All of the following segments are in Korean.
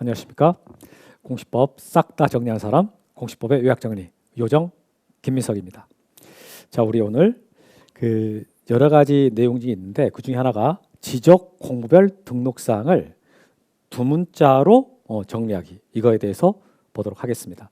안녕하십니까? 공시법 싹 다 정리한 사람, 공시법의 요약정리 요정 김민석입니다. 자, 우리 오늘 여러 가지 내용 중에 있는데 그 중에 하나가 지적 공부별 등록사항을 두 문자로 정리하기, 이거에 대해서 보도록 하겠습니다.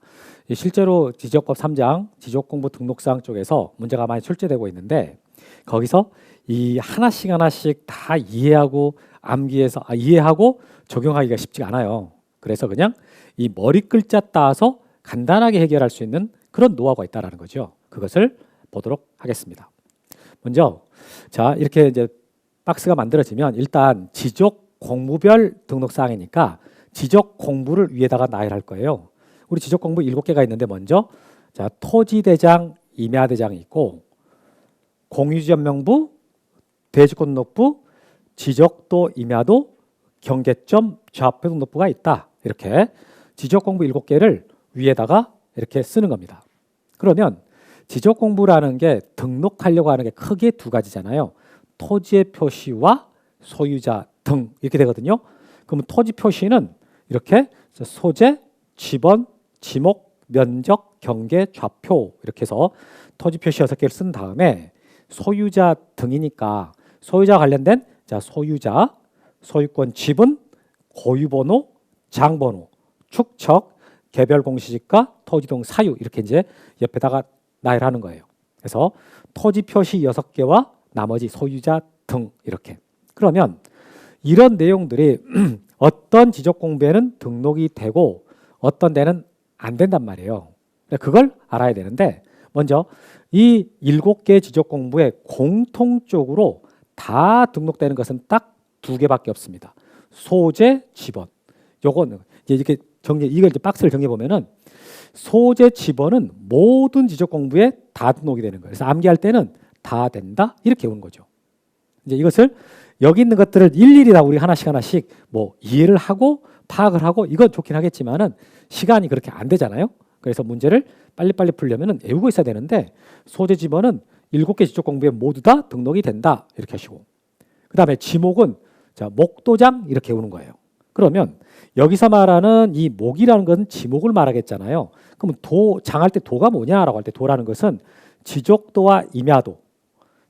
실제로 지적법 3장 지적공부 등록사항 쪽에서 문제가 많이 출제되고 있는데 거기서 이 하나씩 다 이해하고 암기해서 이해하고 적용하기가 쉽지가 않아요. 그래서 그냥 이 머리 글자 따서 간단하게 해결할 수 있는 그런 노하우가 있다라는 거죠. 그것을 보도록 하겠습니다. 먼저 자, 이렇게 이제 박스가 만들어지면 일단 지적 공부별 등록사항이니까 지적 공부를 위에다가 나열할 거예요. 우리 지적 공부 7개가 있는데 먼저 자, 토지대장, 임야대장이 있고 공유지점명부, 대지권등록부, 지적도, 임야도, 경계점, 좌표 등록부가 있다. 이렇게 지적공부 7개를 위에다가 이렇게 쓰는 겁니다. 그러면 지적공부라는 게 등록하려고 하는 게 크게 두 가지잖아요. 토지의 표시와 소유자 등 이렇게 되거든요. 그러면 토지 표시는 이렇게 소재, 지번, 지목, 면적, 경계, 좌표 이렇게 해서 토지 표시 6개를 쓴 다음에 소유자 등이니까 소유자 관련된 자, 소유자, 소유권 지분, 고유번호, 장번호, 축척, 개별 공시지가, 토지동 사유 이렇게 이제 옆에다가 나열하는 거예요. 그래서 토지 표시 6개와 나머지 소유자 등 이렇게. 그러면 이런 내용들이 어떤 지적 공부에는 등록이 되고 어떤 데는 안 된단 말이에요. 그걸 알아야 되는데 먼저 이 7개 지적 공부에 공통적으로 다 등록되는 것은 딱 2개밖에 없습니다. 소재, 지번. 요거는 이제 이렇게 이걸 이제 박스를 정리해 보면은 소재, 지번은 모든 지적 공부에 다 등록이 되는 거예요. 그래서 암기할 때는 다 된다 이렇게 오는 거죠. 이제 이것을 여기 있는 것들을 일일이 다 우리 하나씩 뭐 이해를 하고 파악을 하고 이건 좋긴 하겠지만은 시간이 그렇게 안 되잖아요. 그래서 문제를 빨리빨리 풀려면은 외우고 있어야 되는데 소재, 지번은 7개 지적 공부에 모두 다 등록이 된다 이렇게 하시고 그 다음에 지목은 자, 목도장 이렇게 오는 거예요. 그러면 여기서 말하는 이 목이라는 것은 지목을 말하겠잖아요. 그러면 장할 때 도가 뭐냐라고 할 때 도라는 것은 지적도와 임야도,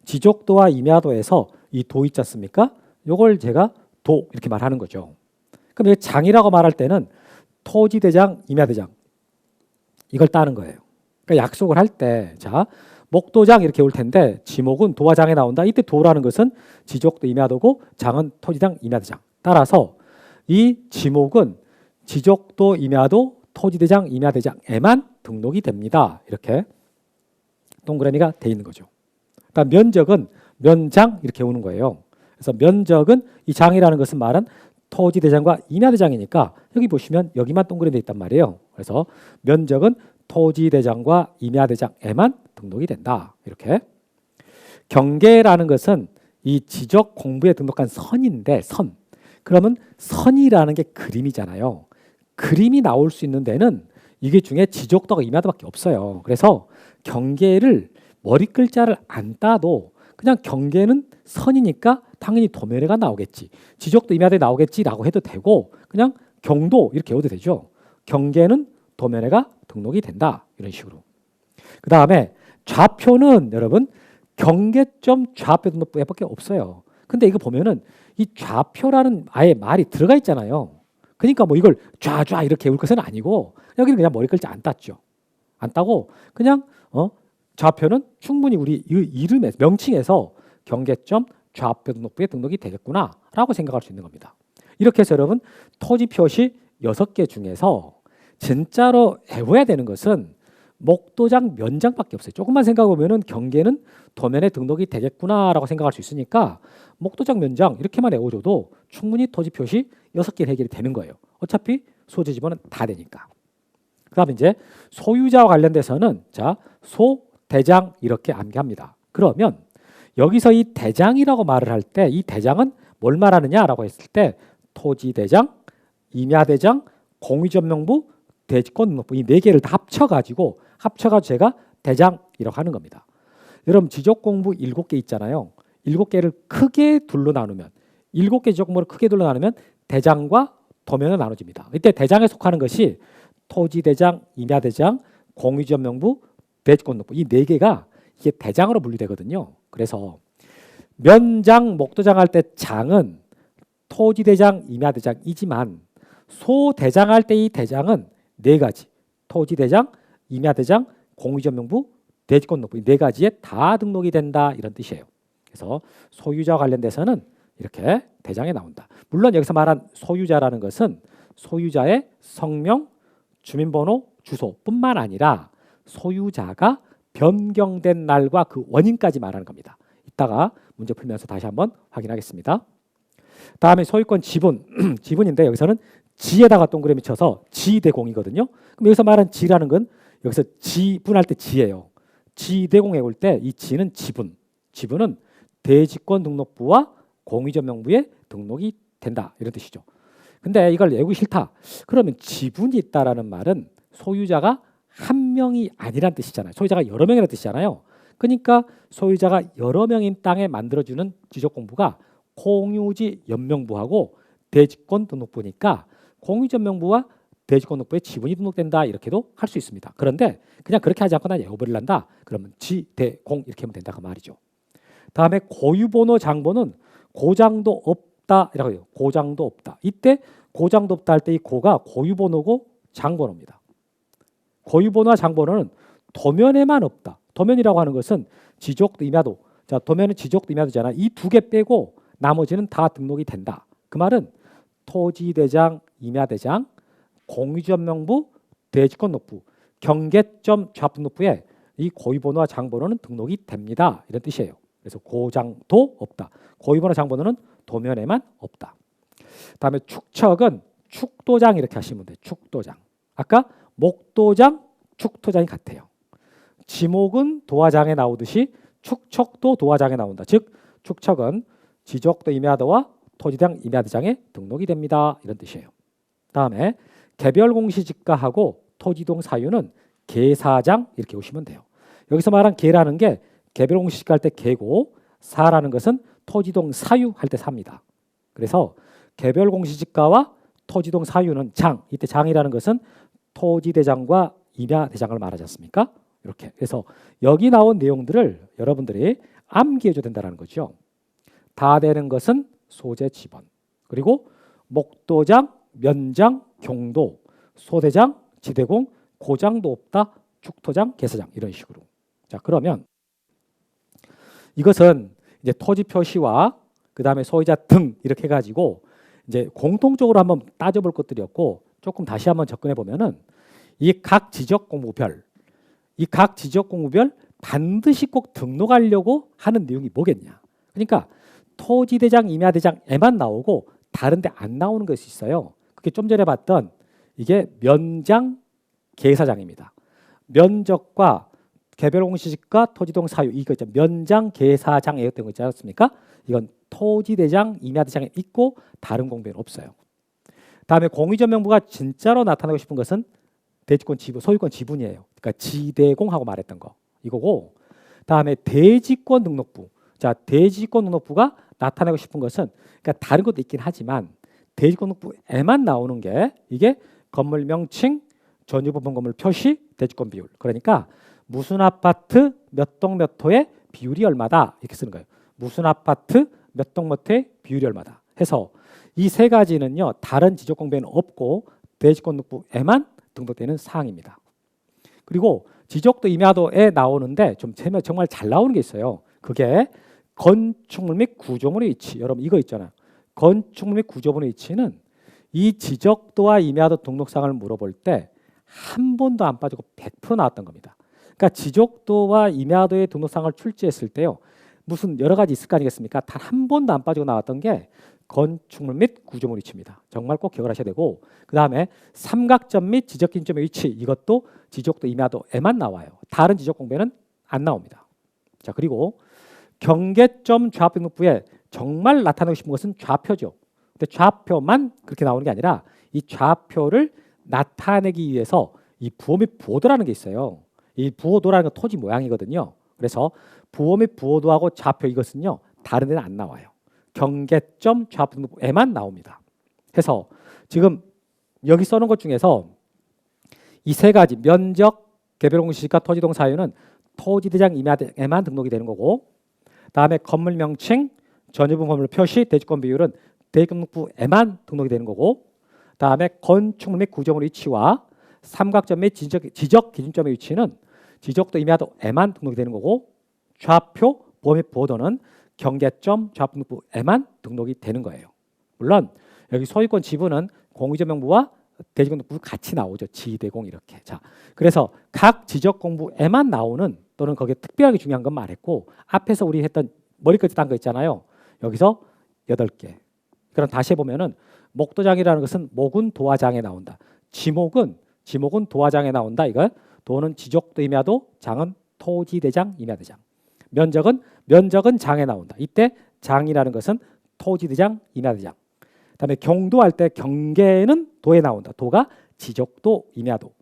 지적도와 임야도에서 이 도 있지 않습니까? 요걸 제가 도 이렇게 말하는 거죠. 그럼 장이라고 말할 때는 토지대장, 임야대장 이걸 따는 거예요. 그러니까 약속을 할 때 자, 목도장 이렇게 올 텐데 지목은 도와 장에 나온다. 이때 도라는 것은 지적도, 임야도고 장은 토지대장, 임야대장. 따라서 이 지목은 지적도, 임야도, 토지대장, 임야대장에만 등록이 됩니다. 이렇게 동그라미가 돼 있는 거죠. 그러니까 면적은 면장 이렇게 오는 거예요. 그래서 면적은 이 장이라는 것은 말은 토지대장과 임야대장이니까 여기 보시면 여기만 동그라미 돼 있단 말이에요. 그래서 면적은 토지대장과 임야대장에만 등록이 된다. 이렇게. 경계라는 것은 이 지적 공부에 등록한 선인데 선. 그러면 선이라는 게 그림이잖아요. 그림이 나올 수 있는 데는 이게 중에 지적도가 임야도밖에 없어요. 그래서 경계를 머리 글자를 안 따도 그냥 경계는 선이니까 당연히 도면회가 나오겠지. 지적도 임야도에 나오겠지라고 해도 되고 그냥 경도 이렇게 외워도 되죠. 경계는 도면회가 등록이 된다. 이런 식으로. 그 다음에 좌표는 여러분 경계점 좌표 등록부에밖에 없어요. 근데 이거 보면은 이 좌표라는 아예 말이 들어가 있잖아요. 그러니까 뭐 이걸 좌좌 이렇게 외울 것은 아니고 여기는 그냥 머리 글자 안 땄죠. 안 따고 그냥 좌표는 충분히 우리 이름에 명칭에서 경계점 좌표 등록부에 등록이 되겠구나라고 생각할 수 있는 겁니다. 이렇게 해서 여러분 토지 표시 6개 중에서 진짜로 외워야 되는 것은 목도장, 면장밖에 없어요. 조금만 생각해보면 경계는 도면에 등록이 되겠구나라고 생각할 수 있으니까 목도장, 면장 이렇게만 외워줘도 충분히 토지 표시 6개 해결이 되는 거예요. 어차피 소재, 지번은 다 되니까. 그 다음에 이제 소유자와 관련돼서는 자, 소, 대장 이렇게 암기합니다. 그러면 여기서 이 대장이라고 말을 할 때 이 대장은 뭘 말하느냐라고 했을 때 토지대장, 임야대장, 공유지점명부, 대지권등록부 이 4개를 다 합쳐가지고 제가 대장이라고 하는 겁니다. 여러분 지적공부 7개 있잖아요. 7개를 크게 둘로 나누면 7개 지적공부를 크게 둘로 나누면 대장과 도면으로 나눠집니다. 이때 대장에 속하는 것이 토지대장, 임야대장, 공유지역명부, 대지권등록부 이 네 개가 이게 대장으로 분류되거든요. 그래서 면장, 목도장 할 때 장은 토지대장, 임야대장이지만 소대장 할 때 이 대장은 네 가지 토지대장, 임야대장, 공유지역명부, 대지권등록부 이 네 가지에 다 등록이 된다 이런 뜻이에요. 그래서 소유자와 관련돼서는 이렇게 대장에 나온다. 물론 여기서 말한 소유자라는 것은 소유자의 성명, 주민번호, 주소뿐만 아니라 소유자가 변경된 날과 그 원인까지 말하는 겁니다. 이따가 문제 풀면서 다시 한번 확인하겠습니다. 다음에 소유권 지분, 지분인데 여기서는 지에다가 동그라미 쳐서 지대공이거든요. 그럼 여기서 말한 지라는 건 여기서 지분할 때 지예요. 지대공에 올 때 이 지는 지분, 지분은 대지권등록부와 공유지역명부에 등록이 된다 이런 뜻이죠. 근데 이걸 외우기 싫다. 그러면 지분이 있다라는 말은 소유자가 한 명이 아니란 뜻이잖아요. 소유자가 여러 명이라는 뜻이잖아요. 그러니까 소유자가 여러 명인 땅에 만들어주는 지적공부가 공유지 연명부하고 대지권등록부니까 공유지연명부와 대지권등록부에 지분이 등록된다 이렇게도 할 수 있습니다. 그런데 그냥 그렇게 하지 않고 난 외워버리려 한다. 그러면 지대공 이렇게 하면 된다 그 말이죠. 다음에 고유번호 장본은 고장도 없다라고 해요. 고장도 없다. 이때 고장도 없다 할 때 이 고가 고유번호고 장번호입니다. 고유번호와 장번호는 도면에만 없다. 도면이라고 하는 것은 지적도 임야도. 자, 도면은 지적도 임야도잖아. 이 두 개 빼고 나머지는 다 등록이 된다. 그 말은 토지대장, 임야대장, 공유지연명부, 대지권등록부, 경계점 좌등록부에 이 고유번호와 장번호는 등록이 됩니다. 이런 뜻이에요. 그래서 고장도 없다. 고유번호 장번호는 도면에만 없다. 다음에 축척은 축도장 이렇게 하시면 돼요. 축도장. 아까 목도장, 축토장이 같아요. 지목은 도화장에 나오듯이 축척도 도화장에 나온다. 즉 축척은 지적도 임야도와 토지대장 임야대장에 등록이 됩니다. 이런 뜻이에요. 다음에 개별공시지가하고 토지동 사유는 계사장 이렇게 보시면 돼요. 여기서 말한 계라는 게 개별공시지가 할 때 개고 사라는 것은 토지동 사유 할 때 사입니다. 그래서 개별공시지가와 토지동 사유는 장, 이때 장이라는 것은 토지대장과 임야대장을 말하지 않습니까? 이렇게. 그래서 여기 나온 내용들을 여러분들이 암기해줘야 된다는 거죠. 다 되는 것은 소재 지번. 그리고 목도장, 면장, 경도, 소대장, 지대공, 고장도 없다, 축토장, 계사장 이런 식으로. 자, 그러면 이것은 이제 토지 표시와 그 다음에 소유자 등 이렇게 해가지고 이제 공통적으로 한번 따져볼 것들이었고 조금 다시 한번 접근해 보면은 이 각 지적 공부별, 이 각 지적 공부별 반드시 꼭 등록하려고 하는 내용이 뭐겠냐? 그러니까 토지대장, 임야대장에만 나오고 다른데 안 나오는 것이 있어요. 그게 좀 전에 봤던 이게 면장, 계사장입니다. 면적과 개별공시지가, 토지동 사유 이거 있죠. 면장, 계사장 이랬던 거 있지 않습니까? 이건 토지대장, 임야대장에 있고 다른 공부에는 없어요. 다음에 공유지연명부가 진짜로 나타나고 싶은 것은 대지권 지분, 소유권 지분이에요. 그러니까 지대공하고 말했던 거 이거고. 다음에 대지권 등록부. 자, 대지권 등록부가 나타내고 싶은 것은 그러니까 다른 것도 있긴 하지만 대지권 등록부에만 나오는 게 이게 건물 명칭, 전유부분 건물 표시, 대지권 비율. 그러니까 무슨 아파트 몇 동 몇 호의 비율이 얼마다 이렇게 쓰는 거예요. 무슨 아파트 몇 동 몇 호의 비율이 얼마다 해서 이 세 가지는요 다른 지적 공부에는 없고 대지권 등록부에만 등록되는 사항입니다. 그리고 지적도 임야도에 나오는데 좀 정말 잘 나오는 게 있어요. 그게 건축물 및 구조물의 위치. 여러분 이거 있잖아요. 건축물 및 구조물의 위치는 이 지적도와 임야도 등록사항을 물어볼 때 한 번도 안 빠지고 100% 나왔던 겁니다. 그러니까 지적도와 임야도의 등록사항을 출제했을 때요. 무슨 여러 가지 있을 거 아니겠습니까? 단 한 번도 안 빠지고 나왔던 게 건축물 및 구조물 위치입니다. 정말 꼭 기억을 하셔야 되고 그 다음에 삼각점 및 지적기준점의 위치 이것도 지적도 임야도에만 나와요. 다른 지적 공부에는 안 나옵니다. 자, 그리고 경계점 좌표등록부에 정말 나타내고 싶은 것은 좌표죠. 근데 좌표만 그렇게 나오는 게 아니라 이 좌표를 나타내기 위해서 이 부호 및 부호도라는 게 있어요. 이 부호도라는 건 토지 모양이거든요. 그래서 부호 및 부호도하고 좌표 이것은요 다른 데는 안 나와요. 경계점 좌표등록부에만 나옵니다. 해서 지금 여기 써놓은 것 중에서 이 세 가지 면적, 개별공시지가, 토지동 사유는 토지대장 임야에만 등록이 되는 거고, 다음에 건물 명칭, 전유분 건물 표시, 대지권 비율은 대지권등록부에만 등록이 되는 거고, 다음에 건축물 및 구조물 위치와 삼각점 및 지적 기준점의 위치는 지적도 임야도에만 등록이 되는 거고, 좌표, 보호 및 보도는 경계점, 좌표등록부에만 등록이 되는 거예요. 물론 여기 소유권 지분은 공유전명부와 대지권등록부 같이 나오죠. 지대공 이렇게. 자, 그래서 각 지적공부에만 나오는 또는 거기에 특별하게 중요한 건 말했고, 앞에서 우리 했던 머리끝에 딴 거 있잖아요. 여기서 8개. 그럼 다시 해보면은 목도장이라는 것은 목은 도화장에 나온다. 지목은 도화장에 나온다. 이거 도는 지적도 임야도, 장은 토지대장 임야대장. 면적은 장에 나온다. 이때 장이라는 것은 토지대장 임야대장. 그다음에 경도할 때 경계는 도에 나온다. 도가 지적도 임야도.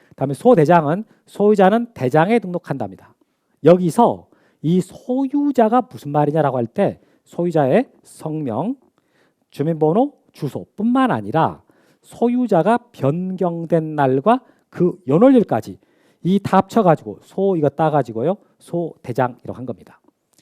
그다음에 소대장은 소유자는 대장에 등록한답니다. 여기서 이 소유자가 무슨 말이냐라고 할 때 소유자의 성명, 주민번호, 주소뿐만 아니라 소유자가 변경된 날과 그 연월일까지 이 다 합쳐가지고 소 이거 따가지고요 소대장이라고 한 겁니다.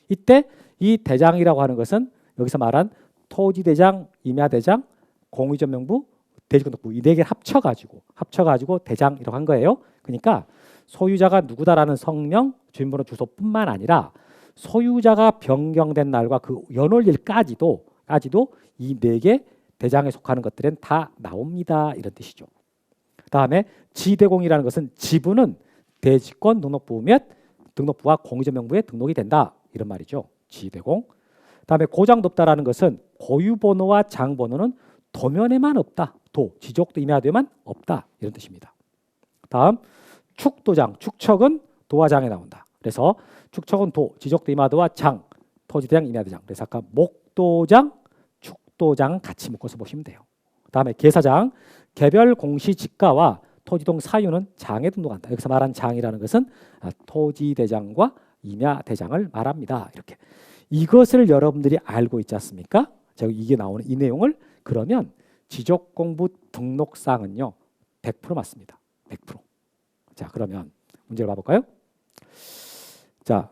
이때 이 대장이라고 하는 것은 여기서 말한 토지대장, 임야대장, 공유전명부, 대지권등록부 이 네 개를 합쳐가지고 대장이라고 한 거예요. 그러니까 소유자가 누구다라는 성명, 주민번호, 주소뿐만 아니라 소유자가 변경된 날과 그 연월일까지도 이 네 개 대장에 속하는 것들은 다 나옵니다. 이런 뜻이죠. 다음에 지대공이라는 것은 지분은 대지권 등록부 및 등록부와 공유전명부에 등록이 된다. 이런 말이죠. 지대공. 다음에 고장도 없다라는 것은 고유번호와 장번호는 도면에만 없다. 지적도 임야도에만 없다. 이런 뜻입니다. 다음 축도장, 축척은 도와 장에 나온다. 그래서 축척은 도, 지적도 임야도와 장, 토지대장, 임야대장. 그래서 아까 목도장, 축도장 같이 묶어서 보시면 돼요. 다음에 계사장, 개별 공시지가와 토지동 사유는 장에 등록한다. 여기서 말한 장이라는 것은 토지대장과 임야대장을 말합니다. 이렇게 이것을 여러분들이 알고 있지 않습니까? 제가 이게 나오는 이 내용을 그러면 지적공부 등록상은요 100% 맞습니다. 100%. 자, 그러면 문제를 봐볼까요? 자,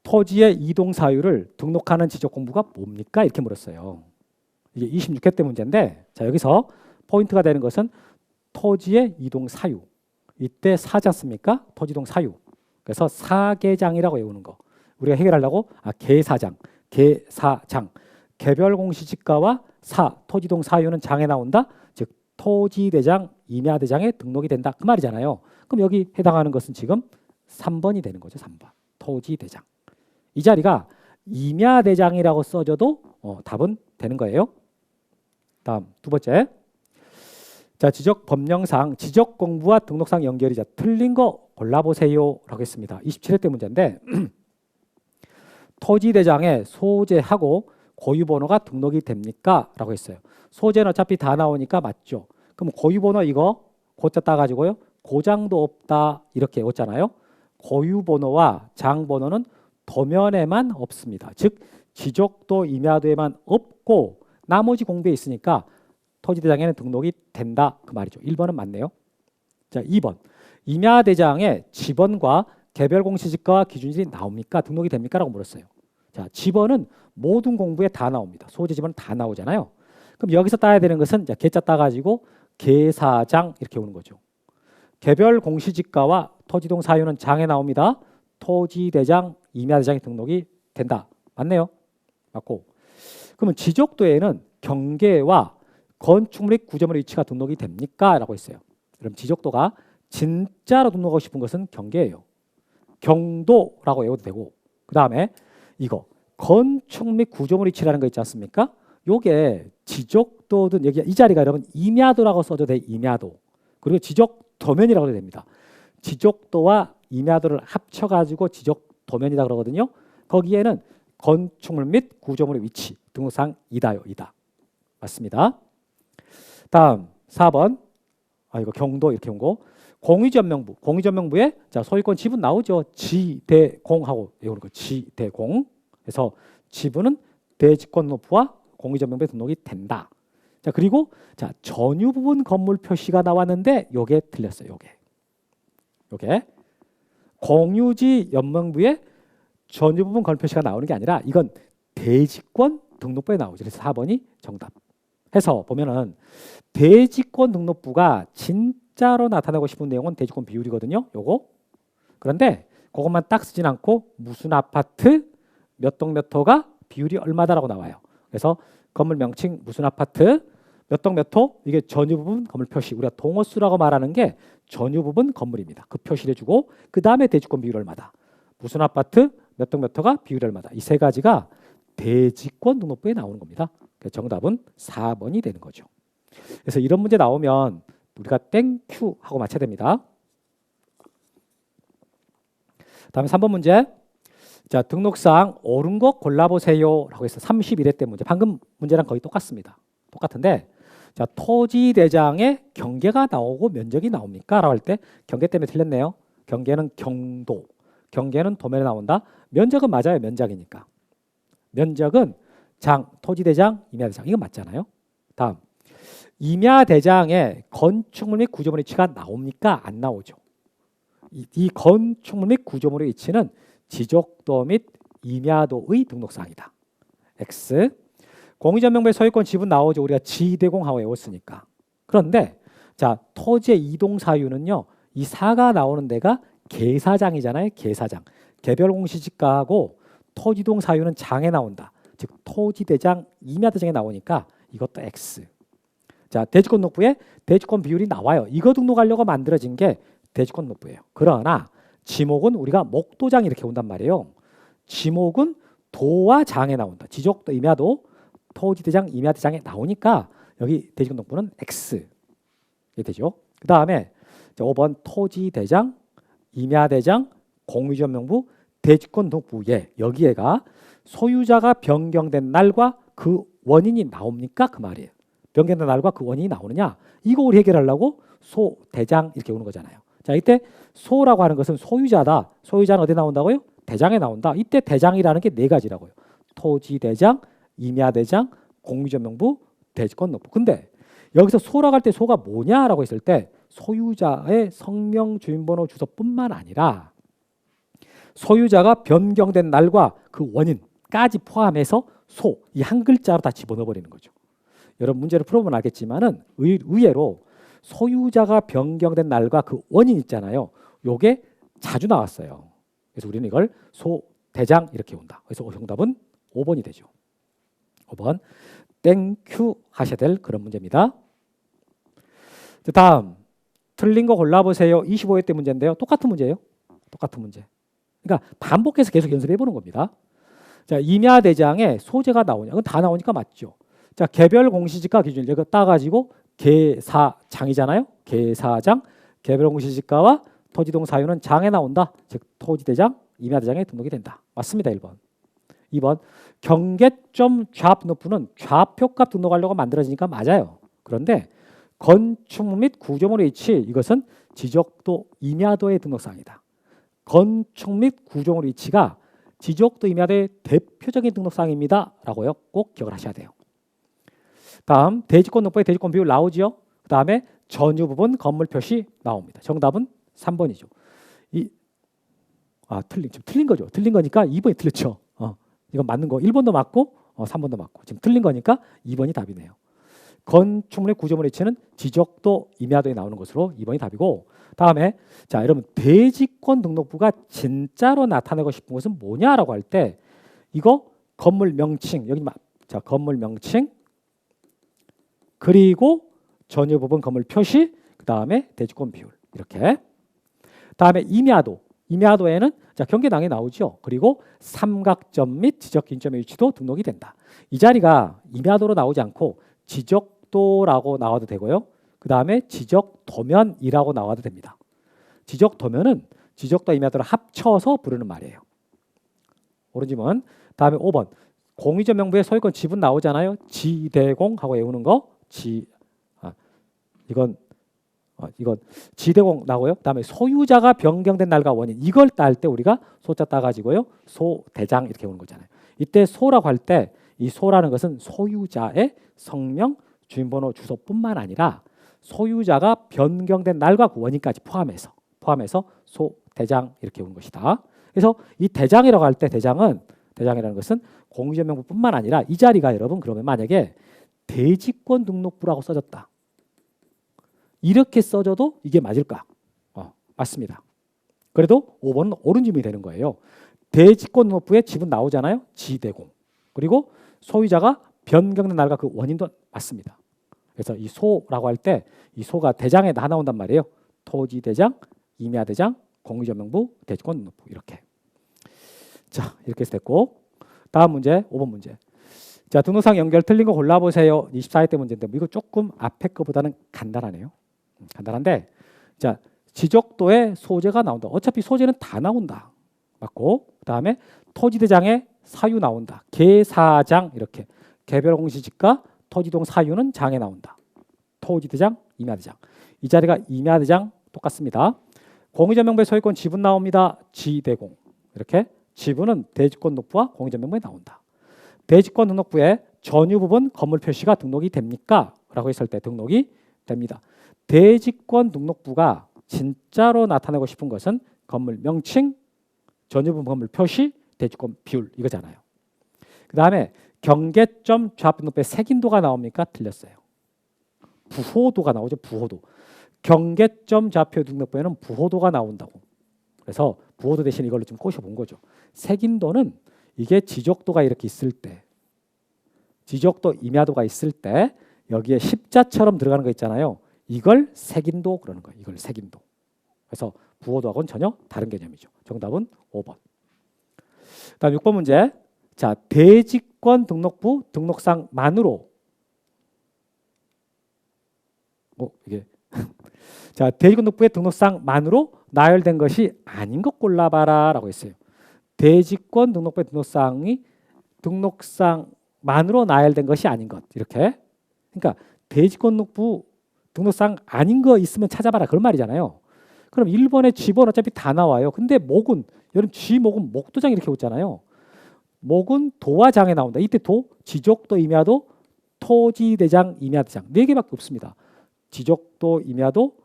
토지의 이동 사유를 등록하는 지적공부가 뭡니까? 이렇게 물었어요. 이게 26회 때 문제인데, 자 여기서 포인트가 되는 것은 토지의 이동 사유. 이때 사지 않습니까? 토지동 사유. 그래서 사계장이라고 외우는 거. 우리가 해결하려고 계사장, 개별 공시지가와 토지동 사유는 장에 나온다. 즉 토지대장, 임야대장에 등록이 된다. 그 말이잖아요. 그럼 여기 해당하는 것은 지금 3번이 되는 거죠. 3번. 토지대장. 이 자리가 임야대장이라고 써줘도 답은 되는 거예요. 다음 두 번째. 자, 지적 법령상 지적 공부와 등록상 연결이 틀린 거 골라보세요라고 했습니다. 27회 때 문제인데 토지대장에 소재하고 고유번호가 등록이 됩니까? 라고 했어요. 소재는 어차피 다 나오니까 맞죠. 그럼 고유번호 이거 고자 따가지고요. 고장도 없다 이렇게 외웠잖아요. 고유번호와 장번호는 도면에만 없습니다. 즉 지적도 임야도에만 없고 나머지 공부에 있으니까 토지대장에는 등록이 된다 그 말이죠. 1번은 맞네요. 자, 2번 임야대장에 지번과 개별공시지가와 기준일이 나옵니까? 등록이 됩니까? 라고 물었어요. 자, 지번은 모든 공부에 다 나옵니다. 소재 지번은 다 나오잖아요. 그럼 여기서 따야 되는 것은 계자 따가지고 계사장 이렇게 오는 거죠. 개별공시지가와 토지동 사유는 장에 나옵니다. 토지대장, 임야대장에 등록이 된다. 맞네요. 맞고. 그러면 지적도에는 경계와 건축물 및 구조물의 위치가 등록이 됩니까? 라고 했어요. 그럼 지적도가 진짜로 등록하고 싶은 것은 경계예요. 경도라고 외워도 되고, 그 다음에 이거 건축 및 구조물 위치라는 거 있지 않습니까? 요게 지적도든 여기 이 자리가 여러분 임야도라고 써도 돼. 임야도. 그리고 지적도면이라고 해도 됩니다. 지적도와 임야도를 합쳐가지고 지적도면이다 그러거든요. 거기에는 건축물 및 구조물의 위치 등록상 이다요. 이다. 맞습니다. 다음 4번. 이거 경도 이렇게 온 거. 공유전명부. 공유전명부에 자 소유권 지분 나오죠. 지대공하고 외우는 거. 지대공. 그래서 지분은 대지권등록부와 공유전명부에 등록이 된다. 자, 그리고 자, 전유 부분 건물 표시가 나왔는데 요게 틀렸어요. 요게 공유지 연명부에 전유 부분 건물 표시가 나오는 게 아니라 이건 대지권 등록부에 나오죠. 그래서 4번이 정답. 해서 보면은 대지권 등록부가 진짜로 나타내고 싶은 내용은 대지권 비율이거든요. 요거. 그런데 그것만 딱 쓰진 않고 무슨 아파트 몇 동 몇 호가 비율이 얼마다라고 나와요. 그래서 건물 명칭 무슨 아파트 몇 동 몇 호 이게 전유 부분 건물 표시 우리가 동호수라고 말하는 게 전유 부분 건물입니다. 그 표시를 해주고 그 다음에 대지권 비율 얼마다 무슨 아파트 몇 동 몇 호가 비율 얼마다 이 세 가지가 대지권 등록부에 나오는 겁니다. 그래서 정답은 4번이 되는 거죠. 그래서 이런 문제 나오면 우리가 땡큐 하고 맞춰야 됩니다. 다음에 3번 문제. 자, 등록상 옳은 거 골라보세요 라고 해서 31회 때 문제. 방금 문제랑 거의 똑같습니다. 똑같은데 자, 토지대장에 경계가 나오고 면적이 나옵니까? 라고 할 때 경계 때문에 틀렸네요. 경계는 경도. 경계는 도면에 나온다. 면적은 맞아요. 면적이니까. 면적은 장, 토지대장, 임야대장. 이건 맞잖아요. 다음. 임야대장에 건축물 및 구조물의 위치가 나옵니까? 안 나오죠. 이 건축물 및 구조물의 위치는 지적도 및 임야도의 등록사항이다. X. 공유전명부의 소유권 지분 나오죠. 우리가 지대공하고 외웠으니까. 그런데 자, 토지의 이동 사유는요. 이 사가 나오는 데가 계사장이잖아요. 계사장. 개별 공시지가하고 토지동 사유는 장에 나온다. 즉 토지대장, 임야대장에 나오니까 이것도 X. 자, 대지권 등록부에 대지권 비율이 나와요. 이거 등록하려고 만들어진 게 대지권 등록부예요. 그러나 지목은 우리가 목도장 이렇게 온단 말이에요. 지목은 도와 장에 나온다. 지적도, 임야도, 토지대장, 임야대장에 나오니까 여기 대지권 등록부는 X. 이게 되죠. 그 다음에 5번 토지대장, 임야대장, 공유전명부, 대지권 등록부에 여기에가 소유자가 변경된 날과 그 원인이 나옵니까? 그 말이에요. 변경된 날과 그 원인이 나오느냐? 이거 우리 해결하려고 소, 대장 이렇게 오는 거잖아요. 자, 이때 소라고 하는 것은 소유자다. 소유자는 어디 나온다고요? 대장에 나온다. 이때 대장이라는 게 네 가지라고요. 토지대장, 임야대장, 공유전명부, 대지권 등록부. 근데 여기서 소라고 할 때 소가 뭐냐라고 했을 때 소유자의 성명, 주민번호, 주소뿐만 아니라 소유자가 변경된 날과 그 원인까지 포함해서 소, 이 한 글자로 다 집어넣어버리는 거죠. 여러분 문제를 풀어보면 알겠지만은 의외로 소유자가 변경된 날과 그 원인 있잖아요. 요게 자주 나왔어요. 그래서 우리는 이걸 소, 대장 이렇게 온다. 그래서 정답은 5번이 되죠. 5번 땡큐 하셔야 될 그런 문제입니다. 다음 틀린 거 골라보세요. 25회 때 문제인데요. 똑같은 문제예요. 똑같은 문제. 그러니까 반복해서 계속 연습해 보는 겁니다. 자, 임야대장에 소재가 나오냐? 그건 다 나오니까 맞죠. 자, 개별 공시지가 기준 이거 따가지고 계사장이잖아요. 계사장, 개별 공시지가와 토지동 사유는 장에 나온다. 즉 토지대장, 임야대장에 등록이 된다. 맞습니다. 1번. 2번 경계점 좌압등록부는 좌표값 등록하려고 만들어지니까 맞아요. 그런데 건축물 및 구조물의 위치 이것은 지적도, 임야도의 등록사항이다. 건축 및 구조물의 위치가 지적도, 임야도의 대표적인 등록사항입니다. 라고요. 꼭 기억을 하셔야 돼요. 다음 대지권 등록부의 대지권 비율 나오지요. 그 다음에 전유 부분 건물 표시 나옵니다. 정답은 3번이죠. 지금 틀린 거죠. 틀린 거니까 2번이 틀렸죠. 이건 맞는 거 1번도 맞고 3번도 맞고 지금 틀린 거니까 2번이 답이네요. 건축물의 구조물의 위치는 지적도, 임야도에 나오는 것으로 2번이 답이고 다음에 자 여러분 대지권 등록부가 진짜로 나타내고 싶은 것은 뭐냐라고 할 때 이거 건물 명칭 여기 자 건물 명칭 그리고 전유 부분 건물 표시 그 다음에 대지권 비율 이렇게 다음에 임야도에는 자 경계당에 나오죠. 그리고 삼각점 및 지적기준점의 위치도 등록이 된다. 이 자리가 임야도로 나오지 않고 지적도라고 나와도 되고요. 그 다음에 지적도면이라고 나와도 됩니다. 지적도면은 지적도 임야도를 합쳐서 부르는 말이에요. 오른지문. 다음에 5번 공유전명부의 소유권 지분 나오잖아요. 지대공 하고 외우는 거. 이건 지대공 나오고요. 그다음에 소유자가 변경된 날과 원인 이걸 딸 때 우리가 소자 따가지고요. 소대장 이렇게 오는 거잖아요. 이때 소라고 할 때 이 소라는 것은 소유자의 성명, 주민번호, 주소뿐만 아니라 소유자가 변경된 날과 그 원인까지 포함해서 소, 대장 이렇게 오는 것이다. 그래서 이 대장이라고 할 때 대장이라는 것은 공유전명부뿐만 아니라 이 자리가 여러분 그러면 만약에 대지권 등록부라고 써졌다. 이렇게 써져도 이게 맞을까? 맞습니다. 그래도 5번은 옳은 질문이 되는 거예요. 대지권 등록부에 지분 나오잖아요. 지대공. 그리고 소유자가 변경된 날과 그 원인도 맞습니다. 그래서 이 소라고 할 때 이 소가 대장에 다 나온단 말이에요. 토지대장, 임야대장, 공유전명부, 대지권 등록부 이렇게. 자, 이렇게 해서 됐고 다음 문제 5번 문제. 자, 등록상 연결 틀린 거 골라보세요. 24회 문제인데 이거 조금 앞에 거보다는 간단하네요. 간단한데 자, 지적도에 소재가 나온다. 어차피 소재는 다 나온다. 맞고 그다음에 토지대장에 사유 나온다. 계사장 이렇게 개별공시지가 토지동 사유는 장에 나온다. 토지대장, 임야대장. 이 자리가 임야대장 똑같습니다. 공유전명부의 소유권 지분 나옵니다. 지대공. 이렇게 지분은 대지권 등록부와 공유전명부에 나온다. 대지권 등록부에 전유 부분 건물 표시가 등록이 됩니까? 라고 했을 때 등록이 됩니다. 대지권 등록부가 진짜로 나타내고 싶은 것은 건물 명칭, 전유 부분 건물 표시, 대지권 비율 이거잖아요. 그 다음에 경계점 좌표 등록부에 색인도가 나옵니까? 틀렸어요. 부호도가 나오죠. 부호도. 경계점 좌표 등록부에는 부호도가 나온다고. 그래서 부호도 대신 이걸로 좀 꼬셔본 거죠. 색인도는 이게 지적도가 이렇게 있을 때, 지적도 임야도가 있을 때 여기에 십자처럼 들어가는 거 있잖아요. 이걸 색인도 그러는 거예요. 이걸 색인도. 그래서 부호도하고는 전혀 다른 개념이죠. 정답은 5번. 다음 6번 문제. 자, 대지권 등록부 등록상만으로 이게 자, 대지권 등록부의 등록상만으로 나열된 것이 아닌 것 골라봐라라고 했어요. 대지권 등록부의 등록상만으로 나열된 것이 아닌 것 이렇게. 그러니까 대지권 등록부 등록상 아닌 거 있으면 찾아봐라 그런 말이잖아요. 그럼 1번에 G번 어차피 다 나와요. 근데 목은 여러분 G목은 목도장 이렇게 오잖아요. 목은 도와 장에 나온다. 이때 도, 지적도, 임야도, 토지대장, 임야대장 4개밖에 없습니다. 지적도, 임야도,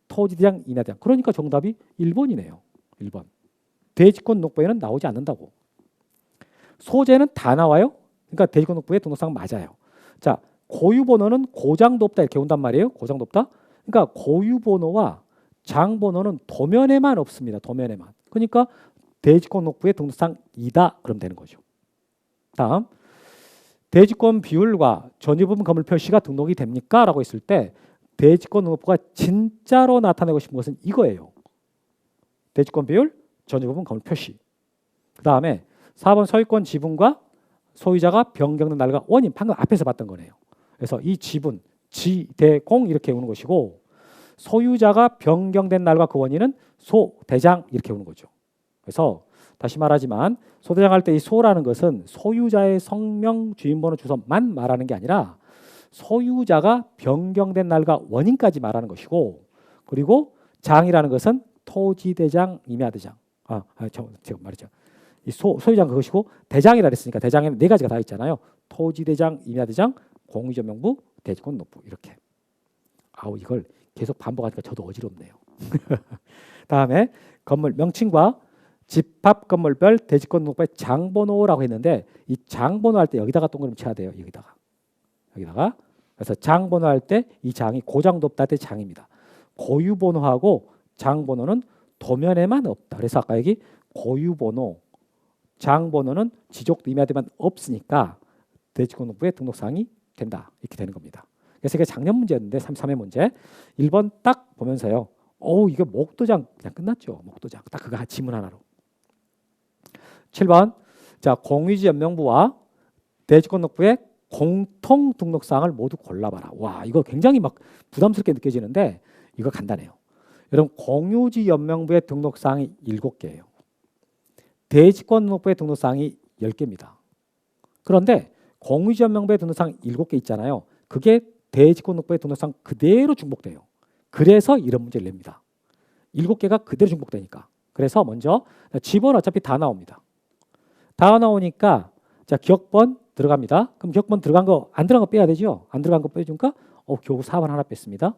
토지대장, 임야대장. 그러니까 정답이 1번이네요. 1번. 대지권 등록부에는 나오지 않는다고. 소재는 다 나와요. 그러니까 대지권 등록부의 등록상 맞아요. 자, 고유번호는 고장도 없다 이렇게 온단 말이에요. 고장도 없다. 그러니까 고유번호와 장번호는 도면에만 없습니다. 도면에만. 그러니까 대지권 등록부의 등록상이다 그럼 되는 거죠. 다음 대지권 비율과 전유부분 건물 표시가 등록이 됩니까? 라고 했을 때 대지권 등록부가 진짜로 나타내고 싶은 것은 이거예요. 대지권 비율, 전유부분 건물 표시. 그 다음에 4번 소유권 지분과 소유자가 변경된 날과 원인 방금 앞에서 봤던 거네요. 그래서 이 지분, 지대공 이렇게 오는 것이고 소유자가 변경된 날과 그 원인은 소대장 이렇게 오는 거죠. 그래서 다시 말하지만 소대장 할 때 이 소라는 것은 소유자의 성명, 주민번호, 주소만 말하는 게 아니라 소유자가 변경된 날과 원인까지 말하는 것이고 그리고 장이라는 것은 토지대장, 임야대장. 제가 말이죠. 이 소유장 그것이고 대장이라 그랬으니까 대장에는 4가지가 다 있잖아요. 토지대장, 임야대장, 공유전명부, 대지권 등록부 이렇게. 이걸 계속 반복하니까 저도 어지럽네요. 다음에 건물 명칭과 집합 건물별 대지권 등록부의 장번호라고 했는데 이 장번호 할 때 여기다가 동그라미 쳐야 돼요. 여기다가. 그래서 장번호 할 때 이 장이 고장도 없다 할 때 장입니다. 고유번호하고 장번호는 도면에만 없다. 그래서 아까 여기 고유번호, 장번호는 지적도 임야되면 없으니까 대지권 등록부의 등록사항이 된다. 이렇게 되는 겁니다. 그래서 이게 작년 문제였는데 33회 문제 1번 딱 보면서요. 이게 목도장 그냥 끝났죠. 목도장. 딱 그거 지문 하나로. 7번 자 공유지 연명부와 대지권 등록부의 공통 등록사항을 모두 골라봐라. 와 이거 굉장히 막 부담스럽게 느껴지는데 이거 간단해요. 여러분 공유지 연명부의 등록사항이 7개예요. 대지권 등록부의 등록사항이 10개입니다. 그런데 공유지 연명부의 등록사항 7개 있잖아요. 그게 대지권 등록부의 등록사항 그대로 중복돼요. 그래서 이런 문제를 냅니다. 7개가 그대로 중복되니까. 그래서 먼저 집은 어차피 다 나옵니다. 다 나오니까 자 기억번 들어갑니다. 그럼 기억번 들어간 거 안 들어간 거 빼야 되죠. 안 들어간 거 빼주니까 겨우 4번 하나 뺐습니다.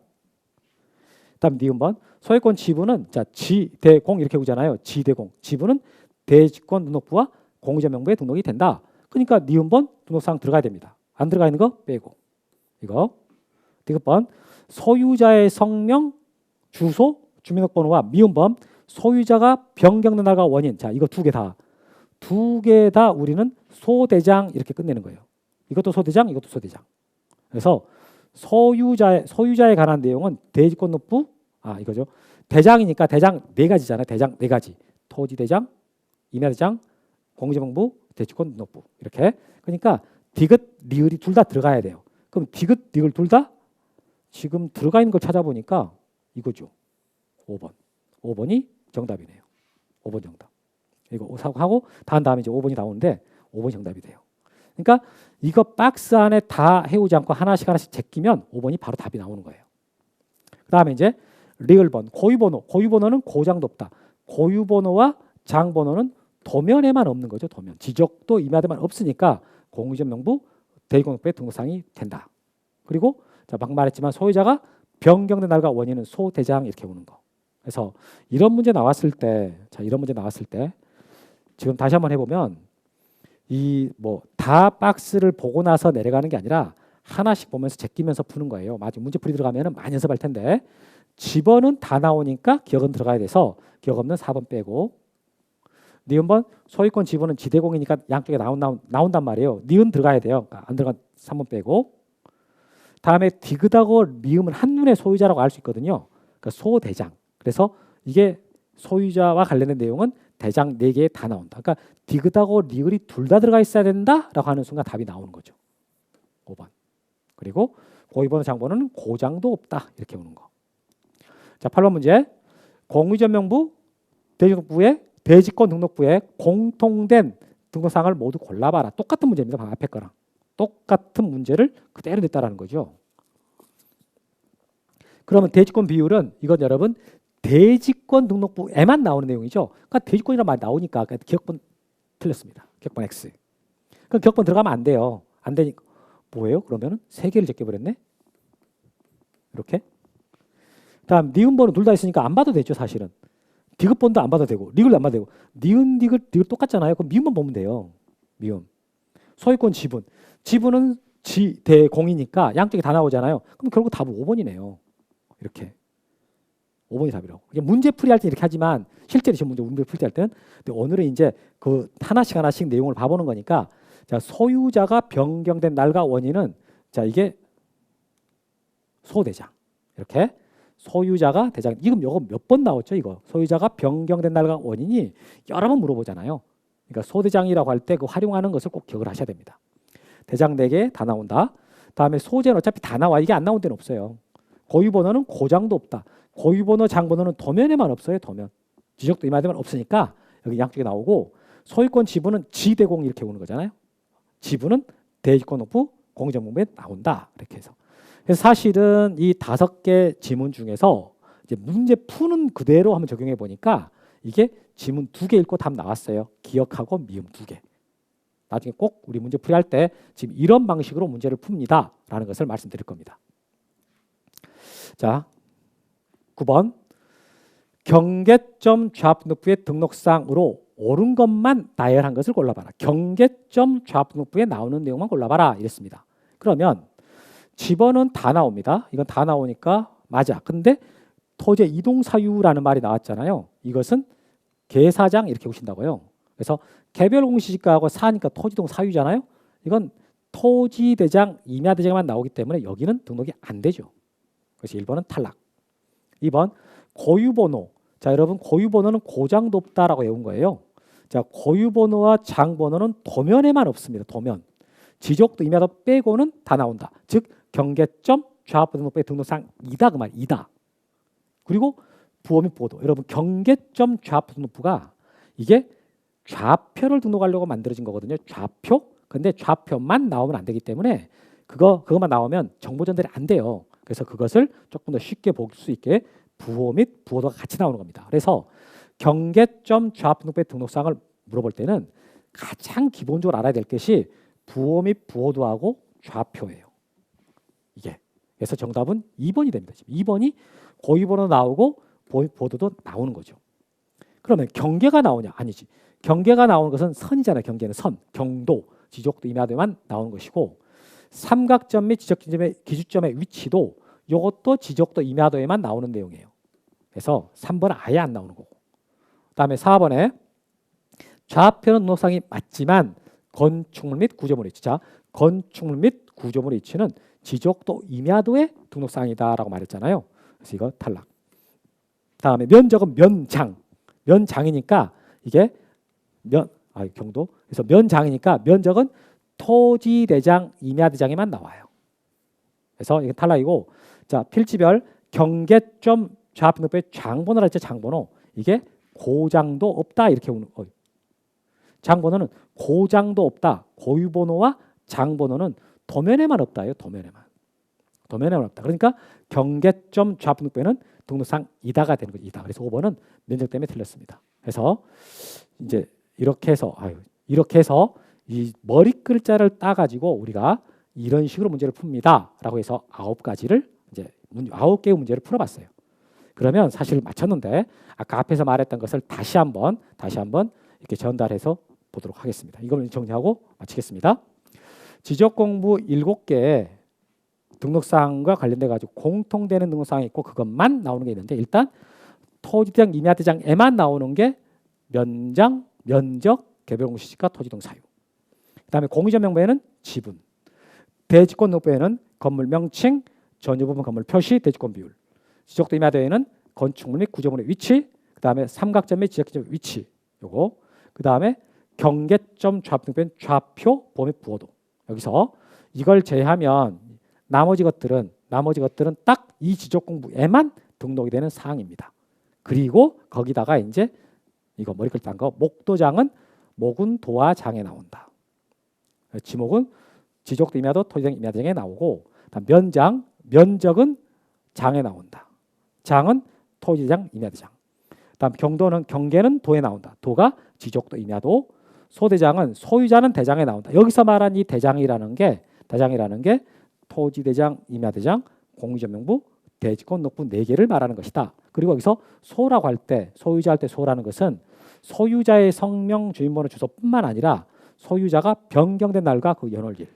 다음 니은번 소유권 지분은 자 지대공 이렇게 보잖아요. 지대공 지분은 대지권 등록부와 공유자 명부에 등록이 된다. 그러니까 니은번 등록사항 들어가야 됩니다. 안 들어가 있는 거 빼고 이거 디귿번 소유자의 성명, 주소, 주민등록번호와 미음번 소유자가 변경된 날과 원인 자 이거 두 개 다 우리는 소대장 이렇게 끝내는 거예요. 이것도 소대장, 이것도 소대장. 그래서 소유자에 관한 내용은 대지권등록부 이거죠. 대장이니까 대장 네 가지잖아요. 대장 네 가지. 토지대장, 임야대장, 공유자명부, 대지권등록부 이렇게. 그러니까 디귿, 리을이 둘 다 들어가야 돼요. 그럼 디귿, 리을 둘 다 지금 들어가 있는 걸 찾아보니까 이거죠. 5번. 5번이 정답이네요. 5번 정답. 이거 하고 다음에 이제 5번이 나오는데 5번이 정답이 돼요. 그러니까 이거 박스 안에 다 해오지 않고 하나씩 제끼면 5번이 바로 답이 나오는 거예요. 그 다음에 이제 리을번, 고유번호. 고유번호는 고장도 없다. 고유번호와 장번호는 도면에만 없는 거죠. 도면. 지적도 임야대만 없으니까 공유자 명부, 대지권등록부에 등록사항이 된다. 그리고 자, 막 말했지만 소유자가 변경된 날과 원인은 소대장 이렇게 오는 거. 그래서 이런 문제 나왔을 때, 지금 다시 한번 해보면 이 다 박스를 보고 나서 내려가는 게 아니라 하나씩 보면서 제끼면서 푸는 거예요. 마지막 문제풀이 들어가면은 많이 연습할 텐데 집어는 다 나오니까 기억은 들어가야 돼서 기억 없는 4번 빼고 니은번 소유권 지분은 지대공이니까 양쪽에 나온단 말이에요. 니은 들어가야 돼요. 안 들어간 3번 빼고 다음에 디귿하고 리음은 한눈에 소유자라고 알 수 있거든요. 그러니까 소대장. 그래서 이게 소유자와 관련된 내용은 대장 4개에 다 나온다. 그러니까 디귿하고 리을이 둘 다 들어가 있어야 된다라고 하는 순간 답이 나오는 거죠. 5번. 그리고 고유번호 장번호는 고장도 없다. 이렇게 오는 거. 자, 8번 문제. 공유자 명부 대지권 등록부에 공통된 등록사항을 모두 골라봐라. 똑같은 문제입니다. 방금 앞에 거랑. 똑같은 문제를 그대로 냈다라는 거죠. 그러면 대지권 비율은 이건 여러분 대지권 등록부에만 나오는 내용이죠. 그러니까 대지권이라는 말이 나오니까 기억번 틀렸습니다. 기억번 X. 그럼 기억번 들어가면 안 돼요. 안 되니까 뭐예요? 그러면은 3개를 제껴버렸네. 이렇게. 다음 니은번은 둘 다 있으니까 안 봐도 되죠. 사실은. 디귿번도 안 봐도 되고 리을도 안 봐도 되고 니은 디귿 똑같잖아요. 그럼 미음만 보면 돼요. 미음. 소유권 지분은 지대공이니까 양쪽이 다 나오잖아요. 그럼 결국 답은 5번이네요. 이렇게 5번이 답이라고. 이게 문제풀이 할 때 이렇게 하지만 실제로 지금 문제풀이 할 때는 근데 오늘은 이제 그 하나씩 내용을 봐보는 거니까 자 소유자가 변경된 날과 원인은 자 이게 소대장 이렇게 소유자가 대장 이건 요거 몇 번 나왔죠 이거 소유자가 변경된 날과 원인이 여러 번 물어보잖아요. 그러니까 소대장이라고 할 때 그 활용하는 것을 꼭 기억을 하셔야 됩니다. 대장 4개 다 나온다. 다음에 소재는 어차피 다 나와. 이게 안 나온 데는 없어요. 고유번호는 고장도 없다. 고유번호, 장번호는 도면에만 없어요. 도면. 지적도 임야대만 없으니까 여기 양쪽에 나오고 소유권 지분은 지대공 이렇게 오는 거잖아요. 지분은 대지권등록부 공유자명부에 나온다. 이렇게 해서. 그래서 사실은 이 5개 지문 중에서 이제 문제 푸는 그대로 한번 적용해 보니까 이게 지문 2개 읽고 답 나왔어요. 기억하고 미음 2개. 나중에 꼭 우리 문제풀이 할 때 지금 이런 방식으로 문제를 풉니다. 라는 것을 말씀드릴 겁니다. 자, 9번. 경계점 좌표등록부의 등록사항으로 옳은 것만 나열한 것을 골라봐라. 경계점 좌표등록부에 나오는 내용만 골라봐라. 이랬습니다. 그러면 집어는 다 나옵니다. 이건 다 나오니까 맞아. 근데 토지의 이동사유라는 말이 나왔잖아요. 이것은 계사장 이렇게 보신다고요. 그래서 개별 공시지가하고 사니까 토지동 사유잖아요. 이건 토지대장, 임야대장만 나오기 때문에 여기는 등록이 안 되죠. 그래서 1번은 탈락. 2번 고유번호. 자 여러분 고유번호는 고장도 없다라고 외운 거예요. 자 고유번호와 장번호는 도면에만 없습니다. 도면. 지적도 임야도 빼고는 다 나온다. 즉 경계점 좌표등록부의 등록사항이다 그 말 이다. 그리고 부호 및 보도. 여러분 경계점 좌표등록부가 이게 좌표를 등록하려고 만들어진 거거든요. 좌표. 근데 좌표만 나오면 안 되기 때문에 그것만 나오면 정보 전달이 안 돼요. 그래서 그것을 조금 더 쉽게 볼 수 있게 부호 및 부호도가 같이 나오는 겁니다. 그래서 경계점 좌표등록부의 등록사항을 물어볼 때는 가장 기본적으로 알아야 될 것이 부호 및 부호도하고 좌표예요. 이게. 그래서 정답은 2번이 됩니다. 지금 2번이 고유번호 나오고 부호도도 나오는 거죠. 그러면 경계가 나오냐? 아니지. 경계가 나오는 것은 선이잖아요. 경계는 선, 경도, 지적도 임야도에만 나오는 것이고 삼각점 및 지적점의 기준점의 위치도 이것도 지적도 임야도에만 나오는 내용이에요. 그래서 3번은 아예 안 나오는 거고. 그다음에 4번에 좌표는 등록상이 맞지만 건축물 및 구조물의 위치. 자, 건축물 및 구조물의 위치는 지적도 임야도의 등록상이다라고 말했잖아요. 그래서 이거 탈락. 그다음에 면적은 면장. 면장이니까 이게 경도. 그래서 면장이니까 면적은 토지대장, 임야대장에만 나와요. 그래서 이게 탈락이고, 자 필지별 경계점 좌표 등록부에 장번호라 했죠. 장번호. 이게 고장도 없다 이렇게 오는 거예요. 장번호는 고장도 없다. 고유번호와 장번호는 도면에만 없다예요. 도면에만 없다. 그러니까 경계점 좌표 등록부에는 등록상 이다가 되는 거죠. 이다. 그래서 5번은 면적 때문에 틀렸습니다. 그래서 이제 이렇게 해서 이 머리 글자를 따가지고 우리가 이런 식으로 문제를 풉니다라고 해서 9가지를 이제 9개의 문제를 풀어봤어요. 그러면 사실 맞췄는데 아까 앞에서 말했던 것을 다시 한번 이렇게 전달해서 보도록 하겠습니다. 이걸 정리하고 마치겠습니다. 지적 공부 7개의 등록사항과 관련돼 가지고 공통되는 등록사항이 있고 그것만 나오는 게 있는데 일단 토지대장, 임야대장에만 나오는 게 면장, 면적, 개별공시지가, 토지동 사유. 그다음에 공유전 명부에는 지분, 대지권 등록부에는 건물 명칭, 전유 부분 건물 표시, 대지권 비율, 지적도 임야도에는 건축물 및 구조물의 위치, 그다음에 삼각점 및 지적점 위치, 요거, 그다음에 경계점 좌표 등록부에는 좌표, 보호 및 부호도. 여기서 이걸 제외하면 나머지 것들은 딱 이 지적 공부에만 등록이 되는 사항입니다. 그리고 거기다가 이제 이거 머리글 딴 거 목도장은 목은 도와 장에 나온다. 지목은 지적도 임야도 토지장 임야장에 나오고 면적은 장에 나온다. 장은 토지장 임야대장. 다음 경계는 도에 나온다. 도가 지적도 임야도. 소대장은 소유자는 대장에 나온다. 여기서 말한 이 대장이라는 게 토지대장, 임야대장, 공유전명부, 대지권 등록부 4개를 말하는 것이다. 그리고 여기서 소라고 할 때 소유자 할 때 소라는 것은 소유자의 성명, 주민번호, 주소뿐만 아니라 소유자가 변경된 날과 그 연월일.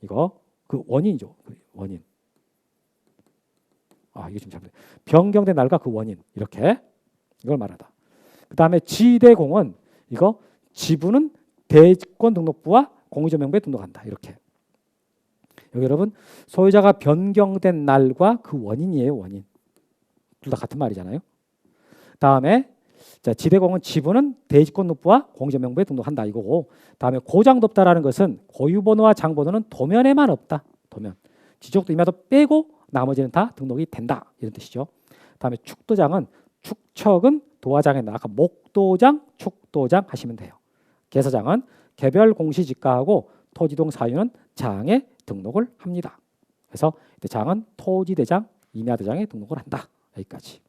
이거 그 원인이죠. 그 원인. 이게 좀 잘못돼. 변경된 날과 그 원인. 이렇게 이걸 말하다. 그다음에 지대공은 이거 지분은 대지권 등록부와 공유전명부에 등록한다. 이렇게. 여기 여러분 소유자가 변경된 날과 그 원인이에요. 원인. 둘 다 같은 말이잖아요. 다음에 자, 지대공은 지분은 대지권 등록부와 공유전명부에 등록한다 이거고, 다음에 고장도 없다라는 것은 고유번호와 장번호는 도면에만 없다. 도면. 지적도 임야도 빼고 나머지는 다 등록이 된다 이런 뜻이죠. 다음에 축도장은 축척은 도화장에 나 아까 목도장, 축도장 하시면 돼요. 개서장은 개별 공시지가하고 토지동 사유는 장에 등록을 합니다. 그래서 장은 토지대장, 임야대장에 등록을 한다. 여기까지.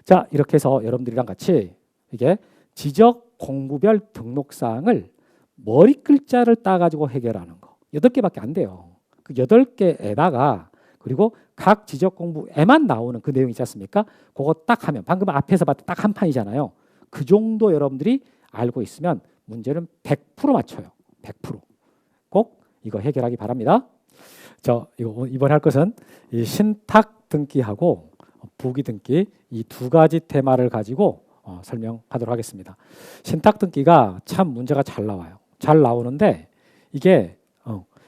자, 이렇게 해서 여러분들이랑 같이 이게 지적 공부별 등록사항을 머리 글자를 따가지고 해결하는 거 8개밖에 안 돼요. 그 8개에다가 그리고 각 지적 공부에만 나오는 그 내용 있지 않습니까? 그거 딱 하면 방금 앞에서 봤던 딱 한 판이잖아요. 그 정도 여러분들이 알고 있으면 문제는 100% 맞춰요. 100%. 꼭 이거 해결하기 바랍니다. 이거 이번에 할 것은 이 신탁 등기하고 부기 등기 이 2가지 테마를 가지고 설명하도록 하겠습니다. 신탁 등기가 참 문제가 잘 나와요. 잘 나오는데 이게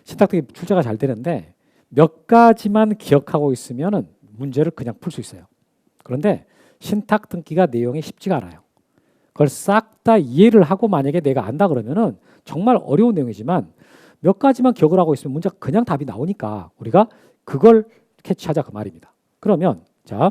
신탁 등기 출제가 잘 되는데 몇 가지만 기억하고 있으면은 문제를 그냥 풀 수 있어요. 그런데 신탁 등기가 내용이 쉽지가 않아요. 그걸 싹 다 이해를 하고 만약에 내가 안다 그러면은 정말 어려운 내용이지만 몇 가지만 기억을 하고 있으면 문제가 그냥 답이 나오니까 우리가 그걸 캐치하자 그 말입니다. 그러면 자,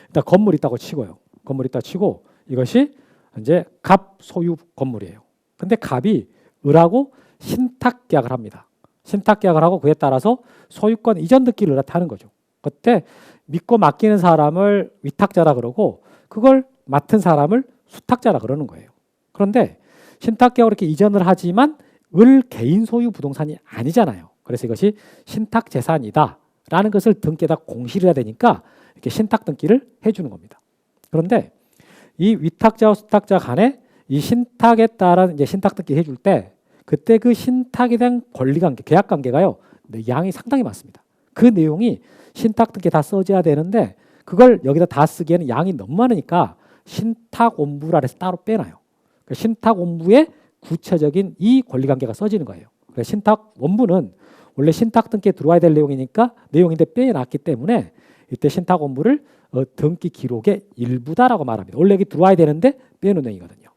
일단 건물 있다고 치고요. 건물 있다 치고 이것이 이제 갑 소유 건물이에요. 근데 갑이 을하고 신탁 계약을 합니다. 신탁 계약을 하고 그에 따라서 소유권 이전 등기를 을한테 하는 거죠. 그때 믿고 맡기는 사람을 위탁자라 그러고 그걸 맡은 사람을 수탁자라 그러는 거예요. 그런데 신탁 계약으로 이렇게 이전을 하지만 을 개인 소유 부동산이 아니잖아요. 그래서 이것이 신탁 재산이다라는 것을 등기에다 공시를 해야 되니까 이렇게 신탁 등기를 해주는 겁니다. 그런데 이 위탁자와 수탁자 간에 이 신탁에 따른 이제 신탁 등기 해줄 때 그때 그 신탁에 대한 권리 관계, 계약 관계가요, 양이 상당히 많습니다. 그 내용이 신탁 등기에 다 써져야 되는데 그걸 여기다 다 쓰기에는 양이 너무 많으니까 신탁 원부라 해서 따로 빼놔요. 신탁 원부에 구체적인 이 권리 관계가 써지는 거예요. 그래서 신탁 원부는 원래 신탁 등기에 들어와야 될 내용인데 빼놨기 때문에 이때 신탁 원부를 등기 기록의 일부다라고 말합니다. 원래 여기 들어와야 되는데 빼놓은 내용이거든요.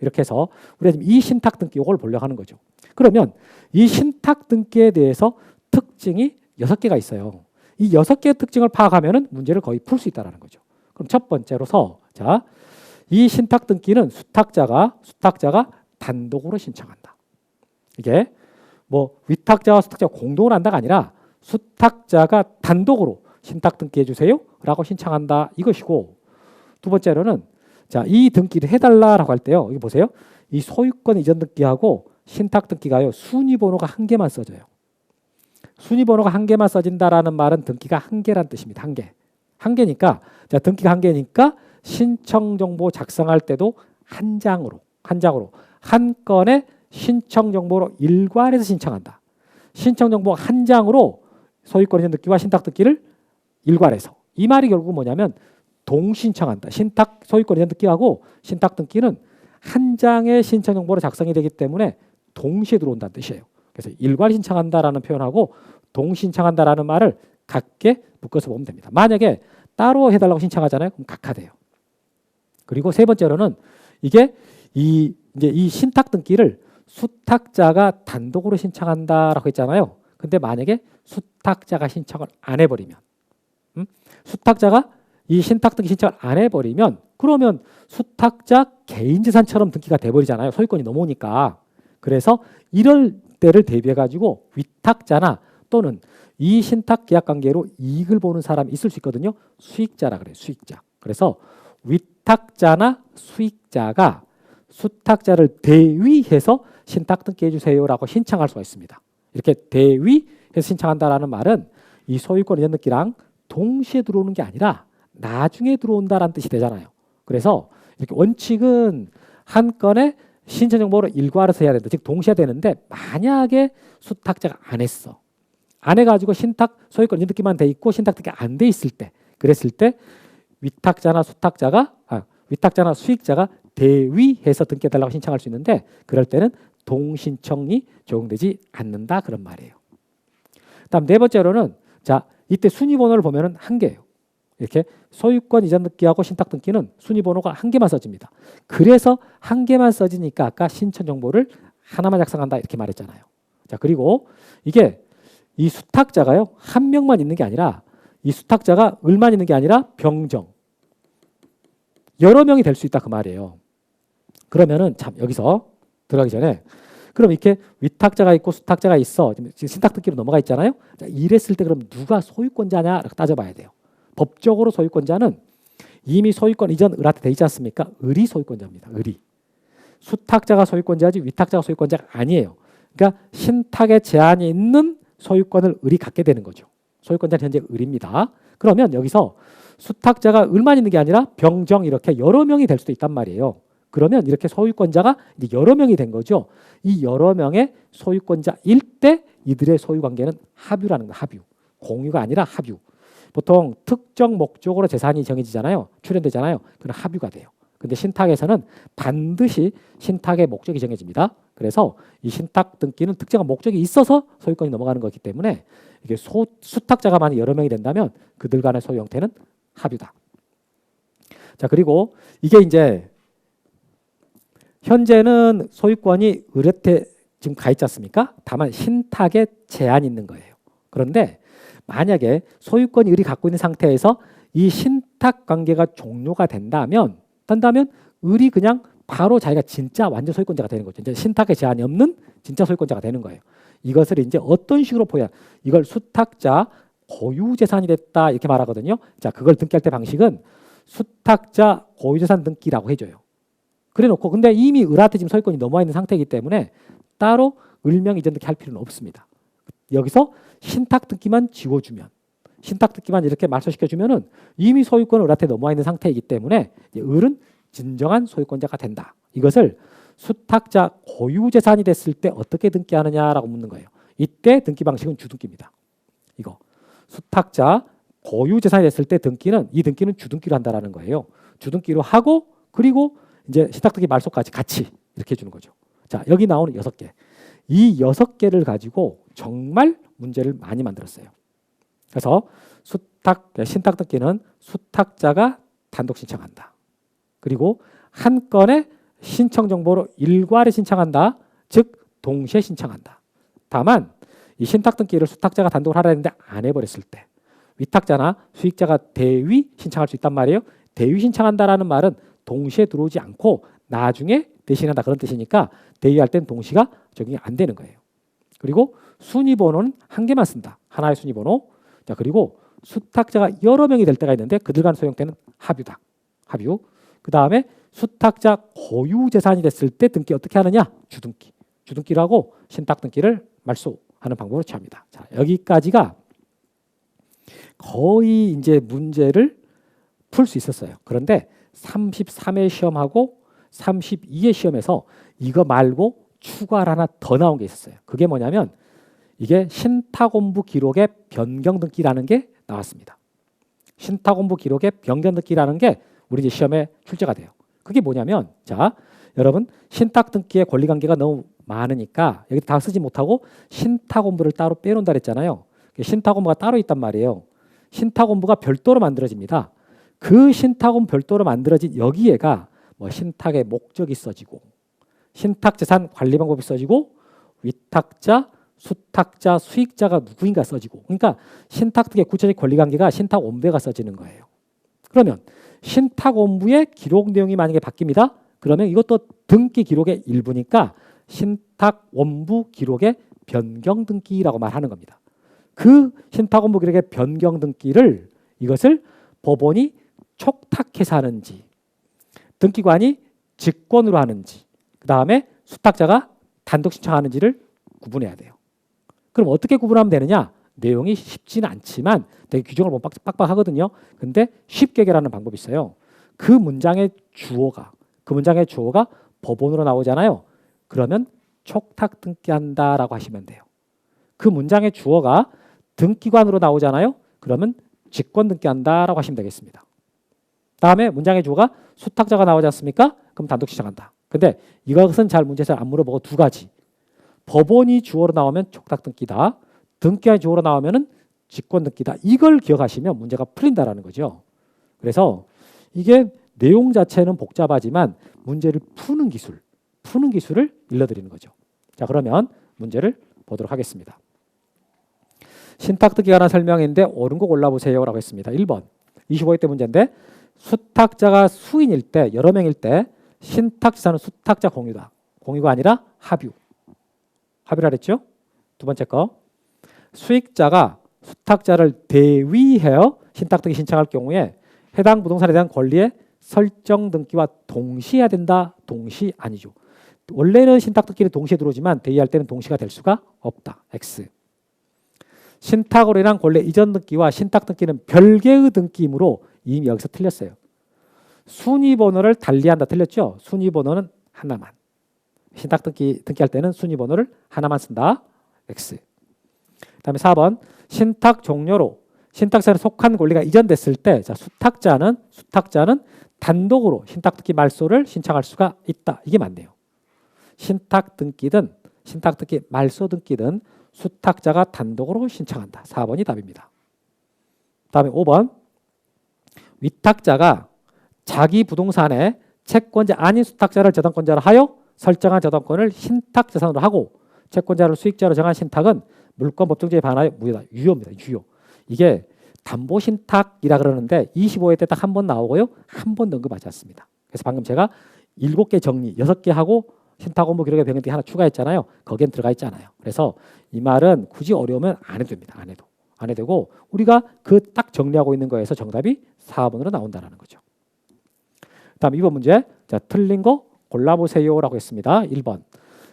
이렇게 해서 우리가 지금 이 신탁 등기 이걸 보려고 하는 거죠. 그러면 이 신탁 등기에 대해서 특징이 6개가 있어요. 이 6개의 특징을 파악하면 문제를 거의 풀 수 있다는 거죠. 그럼 첫 번째로서 자, 이 신탁 등기는 수탁자가 단독으로 신청한다. 이게 뭐 위탁자와 수탁자가 공동으로 한다가 아니라 수탁자가 단독으로 신탁 등기해 주세요라고 신청한다 이것이고, 두 번째로는 자, 이 등기를 해달라라고 할 때요. 여기 보세요. 이 소유권 이전 등기하고 신탁 등기가요. 순위 번호가 한 개만 써져요. 순위 번호가 한 개만 써진다라는 말은 등기가 한 개란 뜻입니다. 한 개. 한 개니까 자, 등기가 한 개니까 신청 정보 작성할 때도 한 장으로 한 건의 신청 정보로 일괄해서 신청한다. 신청 정보 한 장으로 소유권 이전 등기와 신탁 등기를 일괄해서. 이 말이 결국 뭐냐면 동신청한다. 신탁 소유권 이전 등기하고 신탁 등기는 한 장의 신청 정보로 작성이 되기 때문에 동시에 들어온다는 뜻이에요. 그래서 일괄 신청한다라는 표현하고 동신청한다라는 말을 같게 묶어서 보면 됩니다. 만약에 따로 해달라고 신청하잖아요. 그럼 각하돼요. 그리고 세 번째로는 이게 이제 이 신탁 등기를 수탁자가 단독으로 신청한다라고 했잖아요. 근데 만약에 수탁자가 신청을 안 해버리면, 수탁자가 이 신탁 등기 신청을 안 해버리면 그러면 수탁자 개인 재산처럼 등기가 돼버리잖아요. 소유권이 넘어오니까. 그래서 이럴 때를 대비해 가지고 위탁자나 또는 이 신탁 계약 관계로 이익을 보는 사람이 있을 수 있거든요. 수익자라 그래요. 수익자. 그래서 위탁자나 수익자가 수탁자를 대위해서 신탁 등기해 주세요라고 신청할 수가 있습니다. 이렇게 대위해서 신청한다라는 말은 이 소유권 이전 등기랑 동시에 들어오는 게 아니라 나중에 들어온다라는 뜻이 되잖아요. 그래서 이렇게 원칙은 한 건의 신청 정보를 일괄해서 해야 된다. 즉 동시에 되는데 만약에 수탁자가 안 했어. 안 해가지고 신탁 소유권 이전 등기만 돼 있고 신탁 등기 안 돼 있을 때, 그랬을 때 위탁자나 수익자가 대위해서 등기해달라고 신청할 수 있는데 그럴 때는 동신청이 적용되지 않는다 그런 말이에요. 다음 네 번째로는 자, 이때 순위 번호를 보면은 한 개예요. 이렇게 소유권 이전 등기하고 신탁 등기는 순위 번호가 한 개만 써집니다. 그래서 한 개만 써지니까 아까 신청 정보를 하나만 작성한다 이렇게 말했잖아요. 자, 그리고 이게 이 수탁자가요 한 명만 있는 게 아니라 이 수탁자가 을만 있는 게 아니라 병정 여러 명이 될 수 있다 그 말이에요. 그러면은 참 여기서 들어가기 전에 그럼 이렇게 위탁자가 있고 수탁자가 있어. 지금 신탁 등기로 넘어가 있잖아요. 자, 이랬을 때 그럼 누가 소유권자냐 따져봐야 돼요. 법적으로 소유권자는 이미 소유권 이전 을한테 돼 있지 않습니까? 을이 소유권자입니다. 을이. 수탁자가 소유권자지 위탁자가 소유권자가 아니에요. 그러니까 신탁에 제한이 있는 소유권을 을이 갖게 되는 거죠. 소유권자는 현재 을입니다. 그러면 여기서 수탁자가 을만 있는 게 아니라 병정 이렇게 여러 명이 될 수도 있단 말이에요. 그러면 이렇게 소유권자가 이제 여러 명이 된 거죠. 이 여러 명의 소유권자일 때 이들의 소유 관계는 합유라는 거예요. 합유. 공유가 아니라 합유. 보통 특정 목적으로 재산이 정해지잖아요. 출연되잖아요. 그건 합유가 돼요. 근데 신탁에서는 반드시 신탁의 목적이 정해집니다. 그래서 이 신탁 등기는 특정한 목적이 있어서 소유권이 넘어가는 거기 때문에 이게 수탁자가 만약 여러 명이 된다면 그들 간의 소유 형태는 합유다. 자, 그리고 이게 이제 현재는 소유권이 을한테 지금 가 있지 않습니까? 다만 신탁에 제한이 있는 거예요. 그런데 만약에 소유권이 을이 갖고 있는 상태에서 이 신탁 관계가 종료가 된다면 을이 그냥 바로 자기가 진짜 완전 소유권자가 되는 거죠. 이제 신탁에 제한이 없는 진짜 소유권자가 되는 거예요. 이것을 이제 어떤 식으로 보야? 이걸 수탁자 고유재산이 됐다 이렇게 말하거든요. 자, 그걸 등기할 때 방식은 수탁자 고유재산 등기라고 해줘요. 그래놓고 근데 이미 을한테 지금 소유권이 넘어와 있는 상태이기 때문에 따로 을명 이전 등기 할 필요는 없습니다. 여기서 신탁 등기만 지워주면, 신탁 등기만 이렇게 말소시켜주면은 이미 소유권은 을한테 넘어와 있는 상태이기 때문에 을은 진정한 소유권자가 된다. 이것을 수탁자 고유 재산이 됐을 때 어떻게 등기하느냐라고 묻는 거예요. 이때 등기 방식은 주등기입니다. 이거 수탁자 고유 재산이 됐을 때 등기는 이 등기는 주등기로 한다라는 거예요. 주등기로 하고 그리고 이제 신탁 등기 말소까지 같이 이렇게 해주는 거죠. 자, 여기 나오는 6개. 이 6개를 가지고 정말 문제를 많이 만들었어요. 그래서 신탁 등기는 수탁자가 단독 신청한다. 그리고 한 건의 신청 정보로 일괄에 신청한다. 즉 동시에 신청한다. 다만 이 신탁 등기를 수탁자가 단독으로 하라 했는데 안 해버렸을 때 위탁자나 수익자가 대위 신청할 수 있단 말이에요. 대위 신청한다라는 말은 동시에 들어오지 않고 나중에 대신한다 그런 뜻이니까 대위할 땐 동시가 적용이 안 되는 거예요. 그리고 순위번호는 한 개만 쓴다. 하나의 순위번호. 자, 그리고 수탁자가 여러 명이 될 때가 있는데 그들 간 소용 때는 합유다. 합유. 그 다음에 수탁자 고유 재산이 됐을 때 등기 어떻게 하느냐? 주등기. 주등기라고 신탁 등기를 말소하는 방법으로 취합니다. 자, 여기까지가 거의 이제 문제를 풀 수 있었어요. 그런데 33회 시험하고 32회 시험에서 이거 말고 추가로 하나 더 나온 게 있었어요. 그게 뭐냐면 이게 신탁원부 기록의 변경 등기라는 게 나왔습니다. 신탁원부 기록의 변경 등기라는 게 우리 이제 시험에 출제가 돼요. 그게 뭐냐면 자, 여러분 신탁 등기의 권리 관계가 너무 많으니까 여기 다 쓰지 못하고 신탁원부를 따로 빼놓는다 그랬잖아요. 신탁원부가 따로 있단 말이에요. 신탁원부가 별도로 만들어집니다. 그 신탁원 별도로 만들어진 여기에가 뭐 신탁의 목적이 써지고 신탁재산 관리 방법이 써지고 위탁자, 수탁자, 수익자가 누구인가 써지고 그러니까 신탁 등의 구체적 권리관계가 신탁원부가 써지는 거예요. 그러면 신탁원부의 기록 내용이 만약에 바뀝니다. 그러면 이것도 등기 기록의 일부니까 신탁원부 기록의 변경 등기라고 말하는 겁니다. 그 신탁원부 기록의 변경 등기를 이것을 법원이 촉탁해서 하는지 등기관이 직권으로 하는지 그 다음에 수탁자가 단독 신청하는지를 구분해야 돼요. 그럼 어떻게 구분하면 되느냐? 내용이 쉽지는 않지만 되게 규정을 보면 빡빡하거든요. 근데 쉽게 해결하는 방법이 있어요. 그 문장의 주어가 법원으로 나오잖아요. 그러면 촉탁 등기한다라고 하시면 돼요. 그 문장의 주어가 등기관으로 나오잖아요. 그러면 직권 등기한다라고 하시면 되겠습니다. 다음에 문장의 주어가 수탁자가 나오지 않습니까? 그럼 단독 신청한다. 근데 이것은 잘 문제에서 안 물어보고 두 가지. 법원이 주어로 나오면 촉탁 등기다. 등기가 주어로 나오면은 직권 등기다. 이걸 기억하시면 문제가 풀린다라는 거죠. 그래서 이게 내용 자체는 복잡하지만 문제를 푸는 기술을 일러드리는 거죠. 자, 그러면 문제를 보도록 하겠습니다. 신탁 등기에 관한 설명인데 옳은 거 골라보세요라고 했습니다. 1번 25회 때 문제인데 수탁자가 수인일 때 여러 명일 때 신탁지산은 수탁자 공유다. 공유가 아니라 합유라 그랬죠? 두 번째 거 수익자가 수탁자를 대위하여 신탁 등기 신청할 경우에 해당 부동산에 대한 권리의 설정 등기와 동시에 해야 된다. 동시 아니죠. 원래는 신탁 등기는 동시에 들어오지만 대위할 때는 동시가 될 수가 없다. X. 신탁으로 인한 권리 이전 등기와 신탁 등기는 별개의 등기이므로 이미 여기서 틀렸어요. 순위번호를 달리한다 틀렸죠? 순위번호는 하나만. 신탁 등기할 때는 순위번호를 하나만 쓴다. X. 그다음에 4번 신탁 종료로 신탁자에 속한 권리가 이전됐을 때 자, 수탁자는 단독으로 신탁 등기 말소를 신청할 수가 있다. 이게 맞네요. 신탁 등기든 신탁 등기 말소 등기든 수탁자가 단독으로 신청한다. 4번이 답입니다. 다음에 5번 위탁자가 자기 부동산에 채권자 아닌 수탁자를 저당권자로 하여 설정한 저당권을 신탁재산으로 하고 채권자를 수익자로 정한 신탁은 물권 법정제에 반하여 무효다. 유효입니다. 유효. 이게 담보신탁이라 그러는데 25회 때 딱 한 번 나오고요. 한 번도 언급하지 않습니다. 그래서 방금 제가 7개 정리 6개 하고 신탁원부 기록의 변경 등기 하나 추가했잖아요. 거기엔 들어가 있지 않아요. 그래서 이 말은 굳이 어려우면 안 해도 됩니다. 안 해도 되고 우리가 그 딱 정리하고 있는 거에서 정답이 4번으로 나온다는 거죠. 다음 2번 문제. 자, 틀린 거 골라보세요라고 했습니다. 1번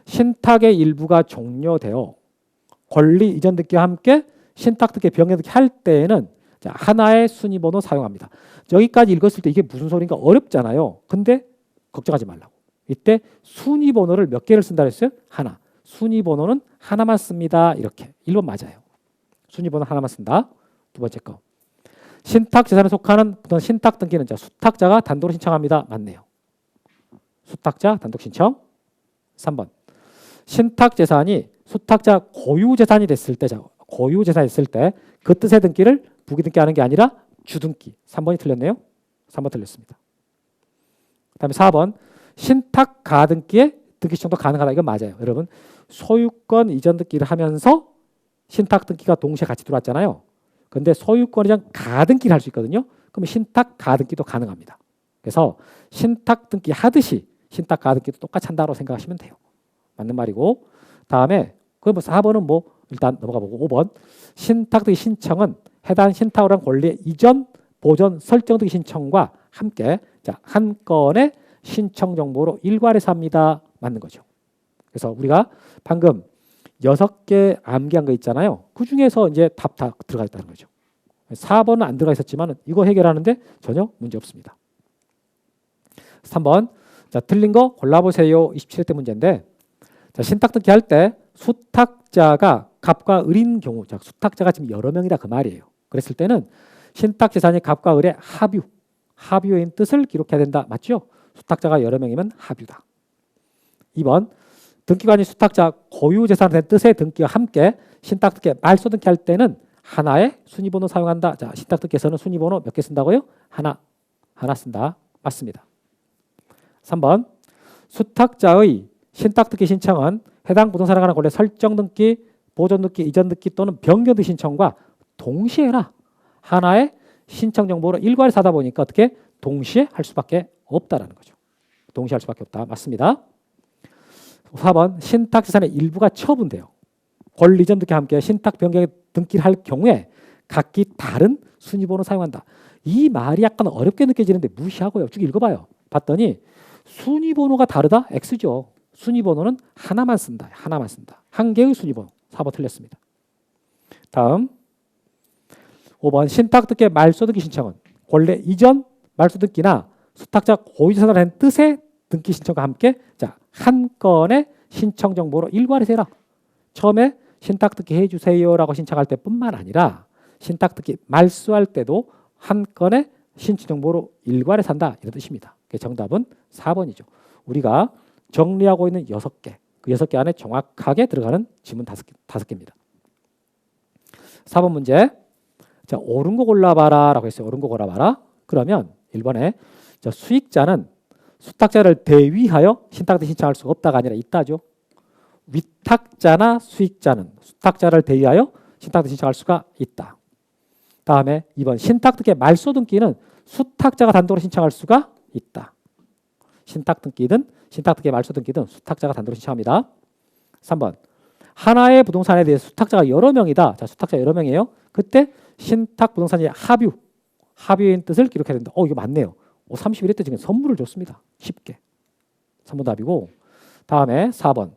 신탁의 일부가 종료되어 권리 이전 등기와 함께 신탁 등기 변경 등기 할 때에는 자, 하나의 순위번호 사용합니다. 여기까지 읽었을 때 이게 무슨 소리인가 어렵잖아요. 근데 걱정하지 말라고. 이때 순위번호를 몇 개를 쓴다 그랬어요? 하나. 순위번호는 하나만 씁니다. 이렇게 1번 맞아요. 순위번호 하나만 쓴다. 두 번째 거. 신탁 재산에 속하는 어떤 신탁 등기는 자, 수탁자가 단독으로 신청합니다. 맞네요. 수탁자 단독 신청. 3번. 신탁 재산이 수탁자 고유 재산이 됐을 때, 자, 고유 재산이 됐을 때 그 뜻의 등기를 부기 등기하는 게 아니라 주등기. 3번이 틀렸네요. 3번 틀렸습니다. 그다음에 4번. 신탁 가등기에 등기 신청도 가능하다. 이건 맞아요. 여러분 소유권 이전 등기를 하면서 신탁 등기가 동시에 같이 들어왔잖아요. 그런데 소유권이랑 가등기를 할 수 있거든요. 그러면 신탁 가등기도 가능합니다. 그래서 신탁 등기 하듯이 신탁 가등기도 똑같이 한다고 생각하시면 돼요. 맞는 말이고 다음에 그럼 4번은 뭐 일단 넘어가 보고 5번 신탁 등기 신청은 해당 신탁을 한 권리의 이전, 보존, 설정 등기 신청과 함께 자, 한 건의 신청 정보로 일괄해서 합니다. 맞는 거죠. 그래서 우리가 방금 6개 암기한 거 있잖아요. 그 중에서 이제 답 다 들어가 있다는 거죠. 4번은 안 들어가 있었지만 이거 해결하는데 전혀 문제 없습니다. 3번 자, 틀린 거 골라보세요. 27회 문제인데 자, 신탁 등기 할 때 수탁자가 갑과 을인 경우 자, 수탁자가 지금 여러 명이다 그 말이에요. 그랬을 때는 신탁 재산이 갑과 을의 합유인 뜻을 기록해야 된다. 맞죠? 수탁자가 여러 명이면 합유다. 2번 등기관이 수탁자 고유 재산의 뜻의 등기와 함께 신탁 등기 말소 등기 할 때는 하나의 순위번호 사용한다. 자, 신탁 등기에서는 순위번호 몇 개 쓴다고요? 하나 쓴다. 맞습니다. 3번 수탁자의 신탁 등기 신청은 해당 부동산에 관한 권리 설정 등기, 보존 등기, 이전 등기 또는 변경 등기 신청과 동시에 해라. 하나의 신청 정보로 일괄해서 하다 보니까 어떻게 동시에 할 수밖에 없다라는 거죠. 동시에 할 수밖에 없다. 맞습니다. 4번 신탁 재산의 일부가 처분돼요. 권리 이전 등기와 함께 신탁 변경 등기를 할 경우에 각기 다른 순위번호 사용한다. 이 말이 약간 어렵게 느껴지는데 무시하고요. 쭉 읽어봐요. 봤더니 순위번호가 다르다? X죠. 순위번호는 하나만 쓴다. 하나만 쓴다. 한 개의 순위번호. 4번 틀렸습니다. 다음 5번 신탁 등기 말소 등기 신청은 권리 이전 말소 등기나 수탁자 고유 재산을 한 뜻의 등기 신청과 함께 자, 한 건의 신청 정보로 일괄해서 해라. 처음에 신탁 등기 해주세요라고 신청할 때뿐만 아니라 신탁 등기 말소할 때도 한 건의 신청 정보로 일괄해서 한다. 이런 뜻입니다. 정답은 4번이죠. 우리가 정리하고 있는 6개, 그 6개 안에 정확하게 들어가는 지문 5개입니다. 4번 문제. 자, 옳은 거 골라봐라 라고 했어요. 옳은 거 골라봐라. 그러면 1번에 자, 수익자는 수탁자를 대위하여 신탁 등기 신청할 수가 없다가 아니라 있다죠. 위탁자나 수익자는 수탁자를 대위하여 신탁 등기 신청할 수가 있다. 다음에 2번 신탁 등기 말소 등기는 수탁자가 단독으로 신청할 수가 있다. 신탁 등기든 신탁 등기 말소 등기든 수탁자가 단독으로 신청합니다. 3번 하나의 부동산에 대해 수탁자가 여러 명이다. 자, 수탁자 여러 명이에요. 그때 신탁 부동산의 합유인 뜻을 기록해야 된다. 이거 맞네요. 31회 때 지금 선물을 줬습니다. 쉽게. 3번 답이고 다음에 4번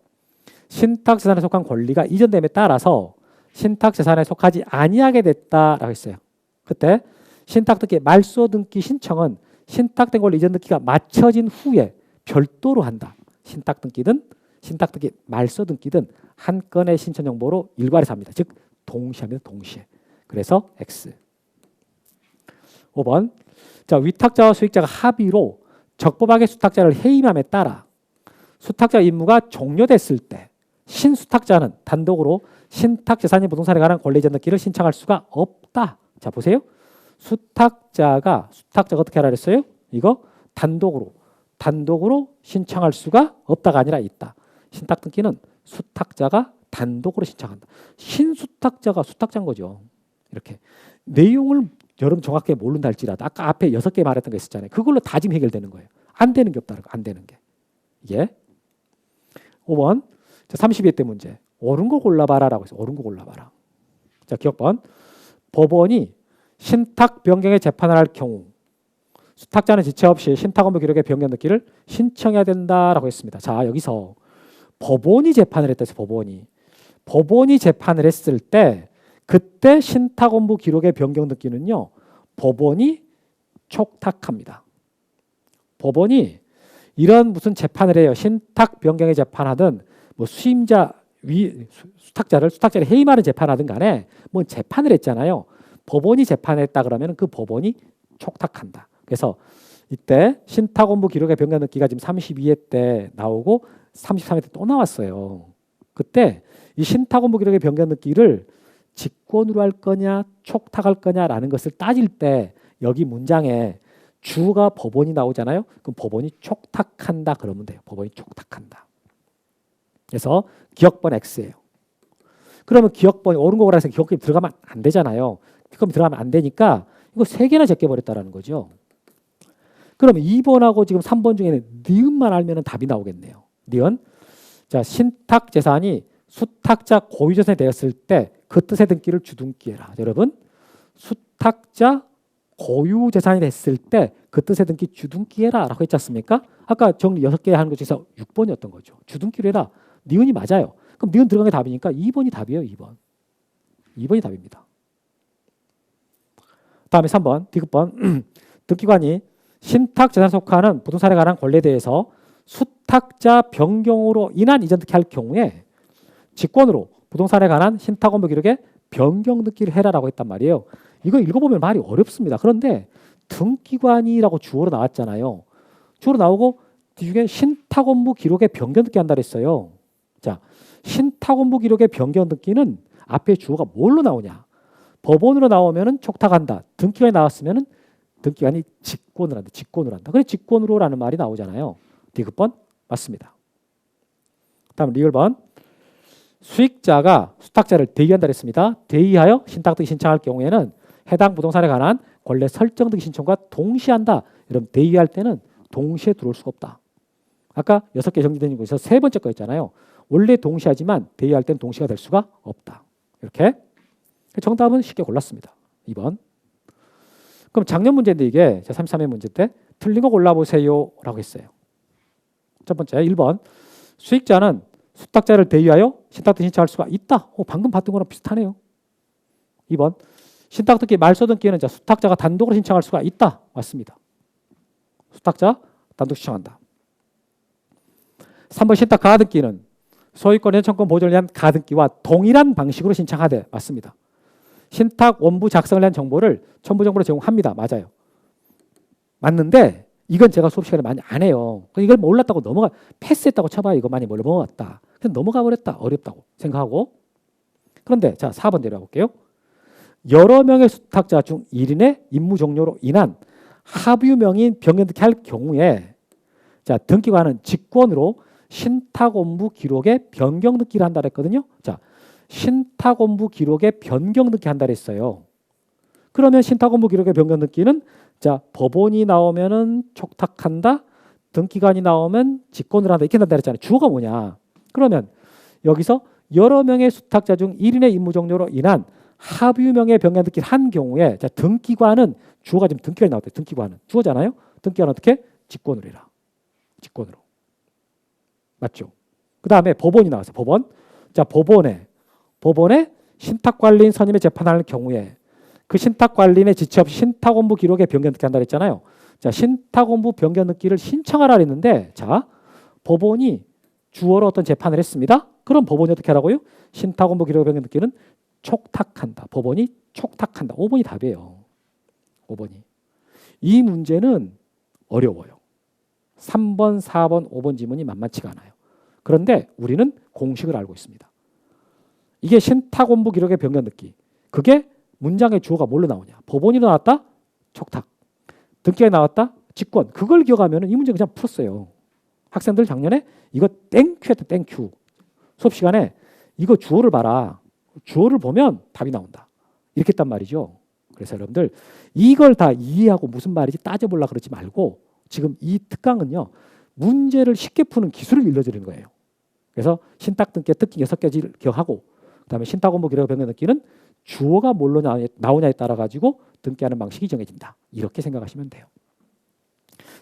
신탁 재산에 속한 권리가 이전됨에 따라서 신탁 재산에 속하지 아니하게 됐다라고 했어요. 그때 신탁 등기 말소 등기 신청은 신탁된 권리 이전 등기가 마쳐진 후에 별도로 한다. 신탁 등기든 신탁 등기 말소 등기든 한 건의 신청 정보로 일괄해서 합니다. 즉 동시에 합니다. 동시에. 그래서 X. 5번 자, 위탁자와 수익자가 합의로 적법하게 수탁자를 해임함에 따라 수탁자 임무가 종료됐을 때 신수탁자는 단독으로 신탁 재산인 부동산에 관한 권리 이전 등기를 신청할 수가 없다. 자, 보세요. 수탁자가 어떻게 하라 그랬어요? 이거 단독으로 신청할 수가 없다가 아니라 있다. 신탁 등기는 수탁자가 단독으로 신청한다. 신수탁자가 수탁자인 거죠. 이렇게 내용을 여러분 정확하게 모른다 할지라도 아까 앞에 6개 말했던 거 있었잖아요. 그걸로 다 지금 해결되는 거예요. 안 되는 게 없다는 거. 안 되는 게. 이게 5번 32회 때 문제. 옳은 거 골라봐라 라고 해서 옳은 거 골라봐라. 자, 기억번. 법원이 신탁 변경의 재판을 할 경우 수탁자는 지체 없이 신탁 업무 기록의 변경 등기를 신청해야 된다라고 했습니다. 자, 여기서 법원이 재판을 했다 해서 법원이 재판을 했을 때 그때 신탁원부 기록의 변경 등기는요. 법원이 촉탁합니다. 법원이 이런 무슨 재판을 해요. 신탁 변경의 재판하든 뭐 수탁자를 해임하는 재판하든 간에 뭐 재판을 했잖아요. 법원이 재판했다 그러면 그 법원이 촉탁한다. 그래서 이때 신탁원부 기록의 변경 등기가 지금 32회 때 나오고 33회 때 또 나왔어요. 그때 이 신탁원부 기록의 변경 등기를 직권으로 할 거냐 촉탁할 거냐라는 것을 따질 때 여기 문장에 주가 법원이 나오잖아요. 그럼 법원이 촉탁한다 그러면 돼요. 법원이 촉탁한다. 그래서 기억번 X예요. 그러면 기억번이 옳은 거라고 해서 기억번이 들어가면 안 되잖아요. 기억번이 들어가면 안 되니까 이거 3개나 제껴버렸다라는 거죠. 그러면 2번하고 지금 3번 중에는 니은만 알면 답이 나오겠네요. 니은. 자, 신탁 재산이 수탁자 고유 재산이 되었을 때 그 뜻의 등기를 주등기해라. 여러분, 수탁자 고유 재산이 됐을 때 그 뜻의 등기 주등기해라 라고 했지 않습니까? 아까 정리 6개 하는 것 중에서 6번이었던 거죠. 주등기를 해라. 니은이 맞아요. 그럼 니은 들어간 게 답이니까 2번이 답이에요. 2번. 2번이 답입니다. 다음에 3번 디귿번 등기관이 신탁 재산에 속하는 부동산에 관한 권리에 대해서 수탁자 변경으로 인한 이전 등기할 경우에 직권으로 부동산에 관한 신탁원부 기록에 변경 등기를 해라라고 했단 말이에요. 이거 읽어보면 말이 어렵습니다. 그런데 등기관이라고 주어로 나왔잖아요. 주어로 나오고 뒤중에 신탁원부 기록에 변경 등기 한다 그랬어요. 자, 신탁원부 기록의 변경 등기는 앞에 주어가 뭘로 나오냐? 법원으로 나오면은 촉탁한다. 등기관이 나왔으면은 등기관이 직권을 한다. 직권을 한다. 그래 직권으로라는 말이 나오잖아요. 디귿번 맞습니다. 다음 리을번 수익자가 수탁자를 대의한다 그랬습니다. 대의하여 신탁 등기 신청할 경우에는 해당 부동산에 관한 권리 설정 등기 신청과 동시한다. 여러분 대의할 때는 동시에 들어올 수가 없다. 아까 6개 정리된 거에서 세 번째 거였잖아요. 원래 동시하지만 대의할 때는 동시가 될 수가 없다. 이렇게 정답은 쉽게 골랐습니다. 2번. 그럼 작년 문제인데 이게 33회 문제 때 틀린 거 골라보세요 라고 했어요. 첫 번째 1번 수익자는 수탁자를 대의하여 신탁 등기 신청할 수가 있다. 방금 봤던 거랑 비슷하네요. 2번 신탁 등기 말소 등기는 수탁자가 단독으로 신청할 수가 있다. 맞습니다. 수탁자 단독 신청한다. 3번 신탁 가등기는 소유권 현청권 보존을 위한 가등기와 동일한 방식으로 신청하되 맞습니다. 신탁 원부 작성을 위한 정보를 첨부 정보로 제공합니다. 맞아요. 맞는데 이건 제가 수업 시간에 많이 안 해요. 이걸 몰랐다고 패스했다고 쳐봐요. 이거 많이 넘어갔다. 그냥 넘어가 버렸다. 어렵다고 생각하고. 그런데 자 4번 내려가 볼게요. 여러 명의 수탁자 중 1인의 임무 종료로 인한 합유 명인 변경 등기 할 경우에 자 등기관은 직권으로 신탁원부 기록에 변경 등기를 한다 그랬거든요. 자 신탁원부 기록에 변경 등기 한다 그랬어요. 그러면 신탁원부 기록의 변경 등기는 자 법원이 나오면은 촉탁한다. 등기관이 나오면 직권을 한다. 이렇게 한다 그랬잖아요. 주어가 뭐냐? 그러면 여기서 여러 명의 수탁자 중 1인의 임무 종료로 인한 합유명의 변경 등기를 한 경우에 자 등기관은 주어가 지금 등기관이 나왔대요. 등기관은 주어잖아요. 등기관은 어떻게? 직권으로 해라. 직권으로. 맞죠? 그 다음에 법원이 나왔어요. 법원. 자 법원에 신탁관리인 선임의 재판하는 경우에 그 신탁관리인의 지체 없이 신탁원부 기록에 변경 등기 한다 그랬잖아요. 자 신탁원부 변경 등기를 신청하라 그랬는데 자 법원이 주어로 어떤 재판을 했습니다. 그럼 법원이 어떻게 하라고요? 신탁원부 기록 변경 등기는 촉탁한다. 법원이 촉탁한다. 5번이 답이에요. 5번이. 이 문제는 어려워요. 3번, 4번, 5번 지문이 만만치가 않아요. 그런데 우리는 공식을 알고 있습니다. 이게 신탁원부 기록의 변경 등기. 그게 문장의 주어가 뭘로 나오냐? 법원이 나왔다? 촉탁. 등기가 나왔다? 직권. 그걸 기억하면 이 문제 그냥 풀었어요. 학생들 작년에 이거 땡큐 했다. 땡큐. 수업 시간에 이거 주어를 봐라. 주어를 보면 답이 나온다. 이렇게 했단 말이죠. 그래서 여러분들 이걸 다 이해하고 무슨 말인지 따져보려고 그러지 말고 지금 이 특강은요. 문제를 쉽게 푸는 기술을 일러드리는 거예요. 그래서 신탁 등기 특징 6가지를 기억하고 그다음에 신탁원부 기록 변경 등기는 주어가 뭘로 나오냐에 따라 가지고 등기하는 방식이 정해진다. 이렇게 생각하시면 돼요.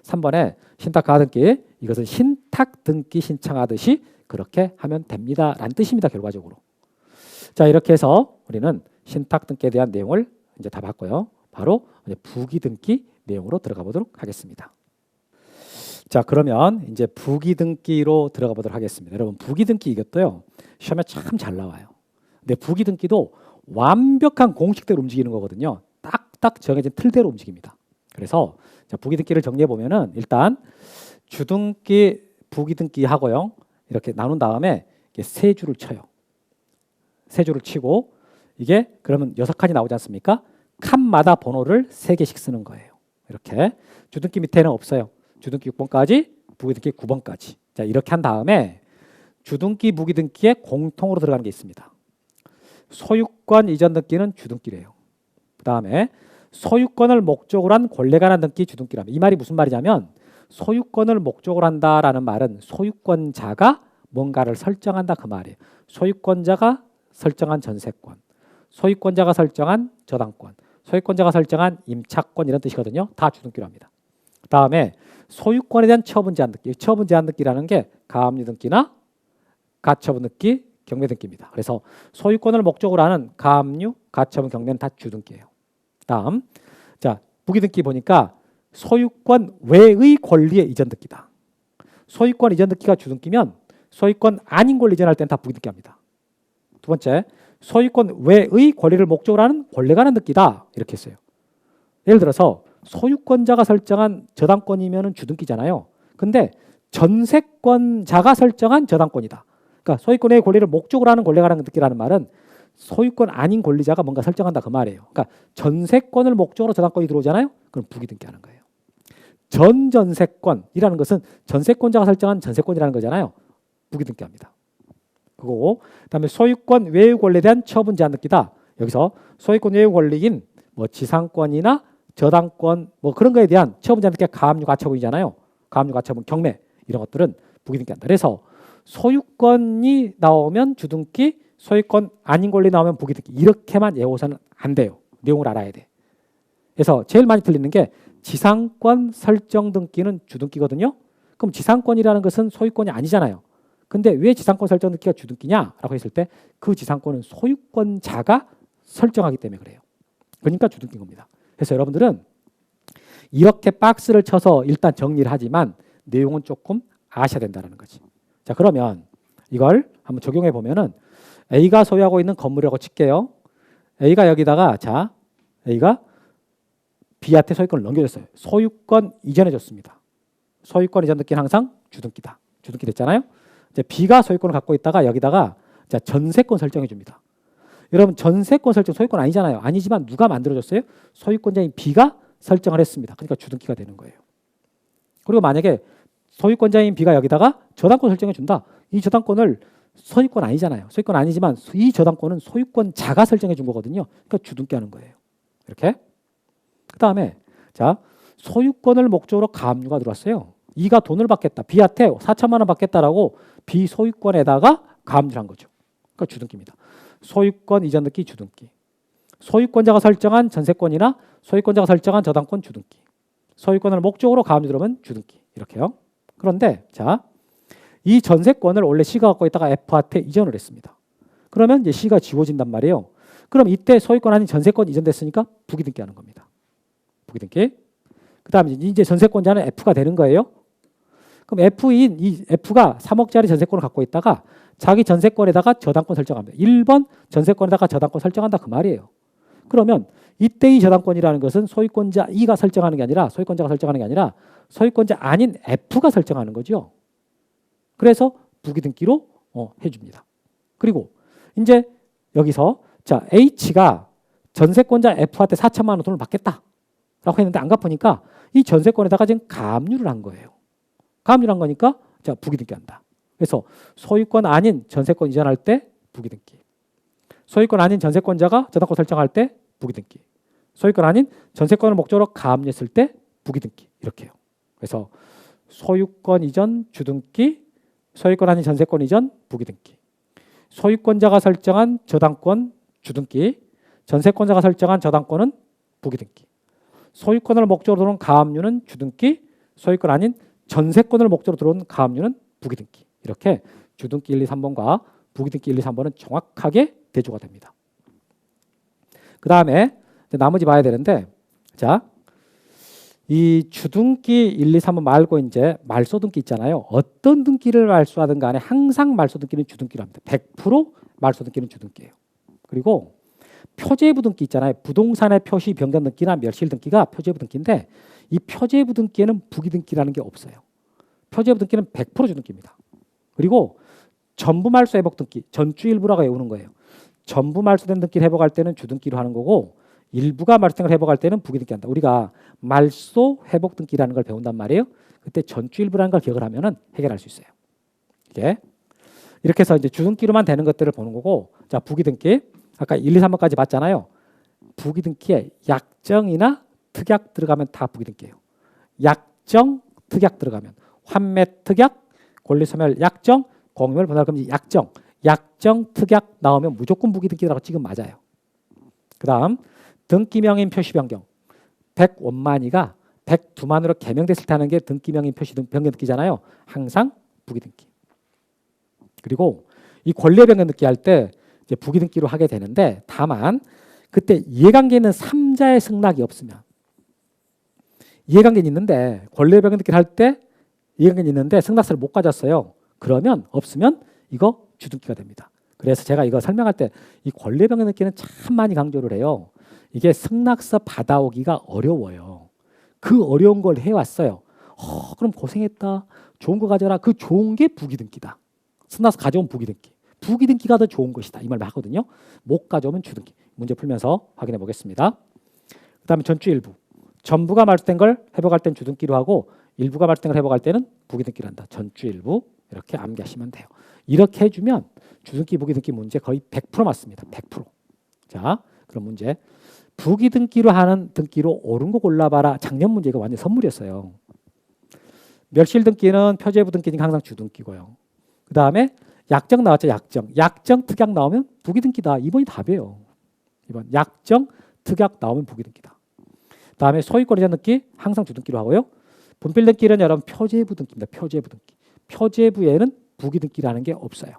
3번에 신탁 가등기 이것은 신탁 등기 신청하듯이 그렇게 하면 됩니다라는 뜻입니다. 결과적으로. 자, 이렇게 해서 우리는 신탁 등기에 대한 내용을 이제 다 봤고요. 바로 이제 부기 등기 내용으로 들어가 보도록 하겠습니다. 자, 그러면 이제 부기 등기로 들어가 보도록 하겠습니다. 여러분, 부기 등기 이것도요, 시험에 참 잘 나와요. 근데 부기 등기도 완벽한 공식대로 움직이는 거거든요. 딱딱 정해진 틀대로 움직입니다. 그래서 자, 부기 등기를 정리해 보면은 일단 주등기, 부기 등기 하고요. 이렇게 나눈 다음에 세 줄을 쳐요. 세 줄을 치고 이게 그러면 6칸이 나오지 않습니까? 칸마다 번호를 3개씩 쓰는 거예요. 이렇게 주등기 밑에는 없어요. 주등기 6번까지, 부기 등기 9번까지. 자, 이렇게 한 다음에 주등기, 부기 등기에 공통으로 들어가는 게 있습니다. 소유권 이전 등기는 주등기래요. 그 다음에 소유권을 목적으로 한 권리관한 등기 주등기랍니다. 이 말이 무슨 말이냐면 소유권을 목적으로 한다라는 말은 소유권자가 뭔가를 설정한다 그 말이에요. 소유권자가 설정한 전세권, 소유권자가 설정한 저당권, 소유권자가 설정한 임차권 이런 뜻이거든요. 다 주등기로 합니다. 그 다음에 소유권에 대한 처분 제한 등기, 처분 제한 등기라는 게 가압류 등기나 가처분 등기, 경매 등기입니다. 그래서 소유권을 목적으로 하는 가압류, 가처분, 경매는 다 주등기예요. 다음, 자, 부기 등기 보니까 소유권 외의 권리의 이전 등기다. 소유권 이전 등기가 주등기면 소유권 아닌 권리 이전할 때는 다 부기 등기 합니다. 두 번째, 소유권 외의 권리를 목적으로 하는 권리에 관한 등기다. 이렇게 했어요. 예를 들어서 소유권자가 설정한 저당권이면 주등기잖아요. 근데 전세권자가 설정한 저당권이다. 그러니까 소유권의 권리를 목적으로 하는 권리에 관한 등기라는 말은 소유권 아닌 권리자가 뭔가 설정한다 그 말이에요. 그러니까 전세권을 목적으로 저당권이 들어오잖아요. 그럼 부기 등기하는 거예요. 전전세권이라는 것은 전세권자가 설정한 전세권이라는 거잖아요. 부기 등기합니다. 그리고 그다음에 소유권 외의 권리에 대한 처분 제한 등기다. 여기서 소유권 외의 권리인 뭐 지상권이나 저당권 뭐 그런 거에 대한 처분 제한 등기가 가압류 가처분이잖아요. 가압류 가처분 경매 이런 것들은 부기 등기한다. 그래서 소유권이 나오면 주등기, 소유권 아닌 권리 나오면 부기 등기 이렇게만 외워서는 안 돼요. 내용을 알아야 돼. 그래서 제일 많이 틀리는 게 지상권 설정 등기는 주등기거든요. 그럼 지상권이라는 것은 소유권이 아니잖아요. 근데 왜 지상권 설정 등기가 주등기냐라고 했을 때 그 지상권은 소유권자가 설정하기 때문에 그래요. 그러니까 주등기인 겁니다. 그래서 여러분들은 이렇게 박스를 쳐서 일단 정리를 하지만 내용은 조금 아셔야 된다는 거지. 자, 그러면 이걸 한번 적용해 보면은 A가 소유하고 있는 건물이라고 칠게요. A가 여기다가 자, A가 B한테 소유권을 넘겨줬어요. 소유권 이전해 줬습니다. 소유권 이전 등기는 항상 주등기다. 주등기 됐잖아요. 이제 B가 소유권을 갖고 있다가 여기다가 자, 전세권 설정해 줍니다. 여러분 전세권 설정 소유권 아니잖아요. 아니지만 누가 만들어줬어요? 소유권자인 B가 설정을 했습니다. 그러니까 주등기가 되는 거예요. 그리고 만약에 소유권자인 B가 여기다가 저당권 설정해 준다. 이 저당권을 소유권 아니잖아요. 소유권 아니지만 이 저당권은 소유권자가 설정해 준 거거든요. 그러니까 주등기 하는 거예요. 이렇게. 그 다음에 자, 소유권을 목적으로 가압류가 들어왔어요. E가 돈을 받겠다. B한테 4천만 원 받겠다라고 B 소유권에다가 가압류를 한 거죠. 그러니까 주등기입니다. 소유권 이전 등기 주등기. 소유권자가 설정한 전세권이나 소유권자가 설정한 저당권 주등기. 소유권을 목적으로 가압류 들어오면 주등기. 이렇게요. 그런데 자, 이 전세권을 원래 C가 갖고 있다가 F한테 이전을 했습니다. 그러면 이제 C가 지워진단 말이에요. 그럼 이때 소유권 아닌 전세권 이전됐으니까 부기 등기하는 겁니다. 부기 등기. 그다음에 이제 전세권자는 F가 되는 거예요. 그럼 F인 이 F가 3억짜리 전세권을 갖고 있다가 자기 전세권에다가 저당권 설정합니다. 1번 전세권에다가 저당권 설정한다 그 말이에요. 그러면 이때 이 저당권이라는 것은 소유권자 E가 설정하는 게 아니라 소유권자가 설정하는 게 아니라 소유권자 아닌 F가 설정하는 거죠. 그래서 부기 등기로 해줍니다. 그리고 이제 여기서 자 H가 전세권자 F한테 4천만 원 돈을 받겠다라고 했는데 안 갚으니까 이 전세권에다가 지금 가압류를 한 거예요. 가압류를 한 거니까 자 부기 등기한다. 그래서 소유권 아닌 전세권 이전할 때 부기 등기. 소유권 아닌 전세권자가 저당권 설정할 때 부기 등기. 소유권 아닌 전세권을 목적으로 가압류했을 때 부기 등기. 이렇게요. 그래서 소유권 이전 주등기, 소유권 아닌 전세권 이전 부기 등기. 소유권자가 설정한 저당권 주등기, 전세권자가 설정한 저당권은 부기 등기. 소유권을 목적으로 들어온 가압류는 주등기, 소유권 아닌 전세권을 목적으로 들어온 가압류는 부기 등기. 이렇게 주등기 1, 2, 3번과 부기등기 1, 2, 3번은 정확하게 대조가 됩니다. 그 다음에 나머지 봐야 되는데, 자, 이 주등기 1, 2, 3번 말고 이제 말소등기 있잖아요. 어떤 등기를 말소하든 간에 항상 말소등기는 주등기로 합니다. 100% 말소등기는 주등기예요. 그리고 표제부등기 있잖아요. 부동산의 표시 변경등기나 멸실등기가 표제부등기인데 이 표제부등기에는 부기등기라는 게 없어요. 표제부등기는 100% 주등기입니다. 그리고 전부 말소 회복등기, 전주일부라고 외우는 거예요. 전부 말소된 등기를 회복할 때는 주등기로 하는 거고 일부가 말소된 걸 회복할 때는 부기등기 한다. 우리가 말소 회복 등기라는 걸 배운단 말이에요. 그때 전주일부라는 걸 기억을 하면은 해결할 수 있어요. 이렇게 해서 이제 주등기로만 되는 것들을 보는 거고, 자, 부기등기 아까 1, 2, 3번까지 봤잖아요. 부기등기에 약정이나 특약 들어가면 다 부기등기예요. 약정, 특약 들어가면 환매 특약, 권리소멸 약정, 공유물 분할 금지 약정, 약정 특약 나오면 무조건 부기등기라고 지금 맞아요. 그다음 등기명인 표시 변경 100원만이가 102만으로 개명됐을 때 하는 게 등기명인 표시 변경 등기잖아요. 항상 부기등기. 그리고 이 권리의 변경 등기 할 때 이제 부기등기로 하게 되는데 다만 그때 이해관계 있는 3자의 승낙이 없으면 이해관계는 있는데 권리의 변경 등기를 할 때 이해관계는 있는데 승낙서를 못 가졌어요. 그러면 없으면 이거 주등기가 됩니다. 그래서 제가 이거 설명할 때 이 권리의 변경 등기는 참 많이 강조를 해요. 이게 승낙서 받아오기가 어려워요. 그 어려운 걸 해왔어요. 그럼 고생했다. 좋은 거 가져라. 그 좋은 게 부기등기다. 승낙서 가져온 부기등기. 부기등기가 더 좋은 것이다. 이 말을 하거든요. 못 가져오면 주등기. 문제 풀면서 확인해 보겠습니다. 그 다음에 전주 일부. 전부가 말소된 걸 회복할 때는 주등기로 하고 일부가 말소된 걸 회복할 때는 부기등기로 한다. 전주 일부 이렇게 암기하시면 돼요. 이렇게 해주면 주등기 부기등기 문제 거의 100% 맞습니다. 100%. 자, 그럼 문제. 부기등기로 하는 등기로 옳은 거 골라봐라. 작년 문제가 완전 선물이었어요. 멸실등기는 표제부등기니까 항상 주등기고요. 그 다음에 약정 나왔죠. 약정 특약 나오면 부기등기다. 2번이 답이에요. 2번 약정 특약 나오면 부기등기다. 그 다음에 소유권 이전 등기 항상 주등기로 하고요. 분필 등기는 여러분 표제부등기입니다. 표제부등기. 표제부에는 부기등기라는 게 없어요.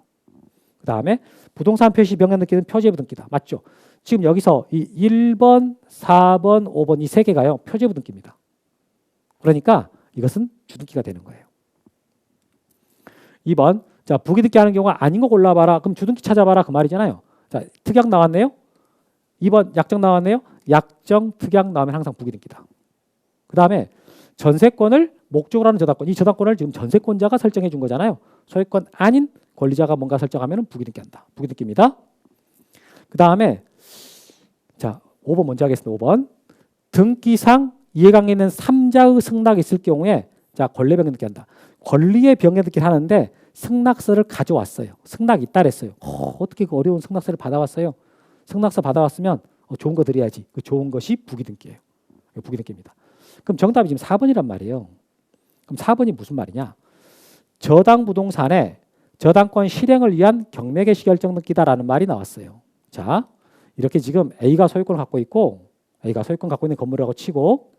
그 다음에 부동산 표시 변경 등기는 표제부등기다. 맞죠? 지금 여기서 이 1번, 4번, 5번 이 세 개가요. 표제부등기입니다. 그러니까 이것은 주등기가 되는 거예요. 2번. 자, 부기등기 하는 경우가 아닌 거 골라봐라. 그럼 주등기 찾아봐라. 그 말이잖아요. 자, 특약 나왔네요. 2번 약정 나왔네요. 약정, 특약 나오면 항상 부기등기다. 그 다음에 전세권을 목적으로 하는 저당권. 이 저당권을 지금 전세권자가 설정해 준 거잖아요. 소유권 아닌 권리자가 뭔가 설정하면 부기등기 한다. 부기등기입니다. 그 다음에 자, 5번 먼저 하겠습니다. 5번. 등기상 이해관계 있는 3자의 승낙이 있을 경우에 자, 권리 변경 등기 한다. 권리의 변경 등기를 하는데 승낙서를 가져왔어요. 승낙이 있다 그랬어요. 어떻게 그 어려운 승낙서를 받아왔어요? 승낙서 받아왔으면 좋은 거 드려야지. 그 좋은 것이 부기등기예요. 부기등기입니다. 그럼 정답이 지금 4번이란 말이에요. 그럼 4번이 무슨 말이냐? 저당 부동산에 저당권 실행을 위한 경매 개시 결정 등기다라는 말이 나왔어요. 자, 이렇게 지금 A가 소유권을 갖고 있고 A가 소유권 갖고 있는 건물이라고 치고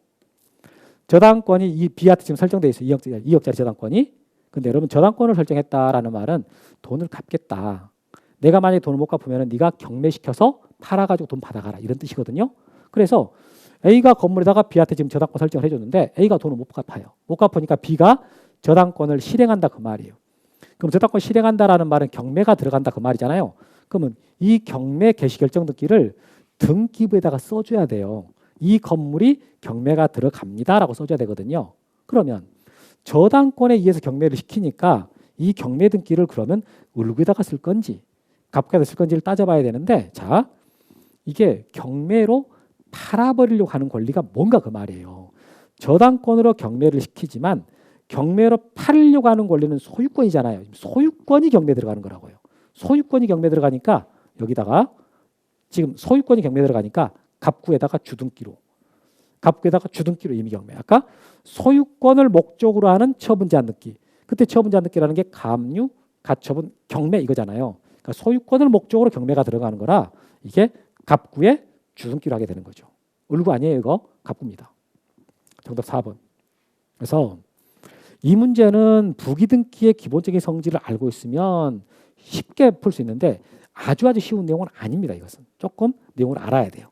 저당권이 이 B한테 지금 설정되어 있어요. 2억짜리 저당권이. 근데 여러분 저당권을 설정했다라는 말은 돈을 갚겠다. 내가 만약에 돈을 못 갚으면 네가 경매시켜서 팔아가지고 돈 받아가라. 이런 뜻이거든요. 그래서 A가 건물에다가 B한테 지금 저당권 설정을 해줬는데 A가 돈을 못 갚아요. 못 갚으니까 B가 저당권을 실행한다 그 말이에요. 그럼 저당권 실행한다라는 말은 경매가 들어간다 그 말이잖아요. 그러면 이 경매 개시 결정 등기를 등기부에다가 써줘야 돼요. 이 건물이 경매가 들어갑니다라고 써줘야 되거든요. 그러면 저당권에 의해서 경매를 시키니까 이 경매 등기를 그러면 을구에다가 쓸 건지 갑구에다가 쓸 건지를 따져봐야 되는데 자, 이게 경매로 팔아버리려고 하는 권리가 뭔가 그 말이에요. 저당권으로 경매를 시키지만 경매로 팔려고 하는 권리는 소유권이잖아요. 소유권이 경매 들어가는 거라고요. 소유권이 경매 들어가니까 여기다가 지금 소유권이 경매 들어가니까 갑구에다가 주등기로 이미 경매. 아까 소유권을 목적으로 하는 처분 제한 등기. 그때 처분 제한 등기라는 게 가압류, 가처분, 경매 이거잖아요. 그러니까 소유권을 목적으로 경매가 들어가는 거라 이게 갑구에 주등기로 하게 되는 거죠. 을구 아니에요 이거? 갑구입니다. 정답 4번. 그래서 이 문제는 부기등기의 기본적인 성질을 알고 있으면 쉽게 풀 수 있는데 아주 쉬운 내용은 아닙니다. 이것은 조금 내용을 알아야 돼요.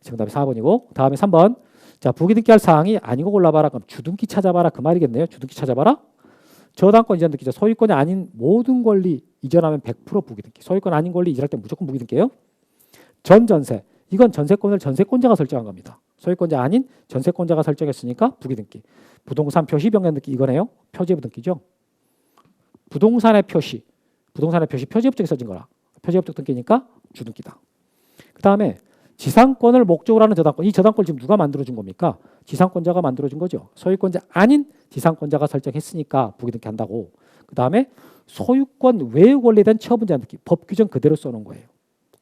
정답이 4번이고 다음에 3번. 자, 부기등기 할 사항이 아닌 거 골라봐라. 그럼 주등기 찾아봐라. 그 말이겠네요. 주등기 찾아봐라. 저당권 이전 등기죠. 소유권이 아닌 모든 권리 이전하면 100% 부기등기. 소유권 아닌 권리 이전할 때 무조건 부기등기예요. 전전세. 이건 전세권을 전세권자가 설정한 겁니다. 소유권자 아닌 전세권자가 설정했으니까 부기등기. 부동산 표시 변경 등기 이거네요. 표지부 등기죠. 부동산의 표시. 부동산의 표시 표지업적이 써진 거라. 표지업적 등기니까 주등기다. 그 다음에 지상권을 목적으로 하는 저당권. 이 저당권을 지금 누가 만들어준 겁니까? 지상권자가 만들어준 거죠. 소유권자 아닌 지상권자가 설정했으니까 부기등기 한다고. 그 다음에 소유권 외의 권리에 대한 처분 제한 등기. 법 규정 그대로 써놓은 거예요.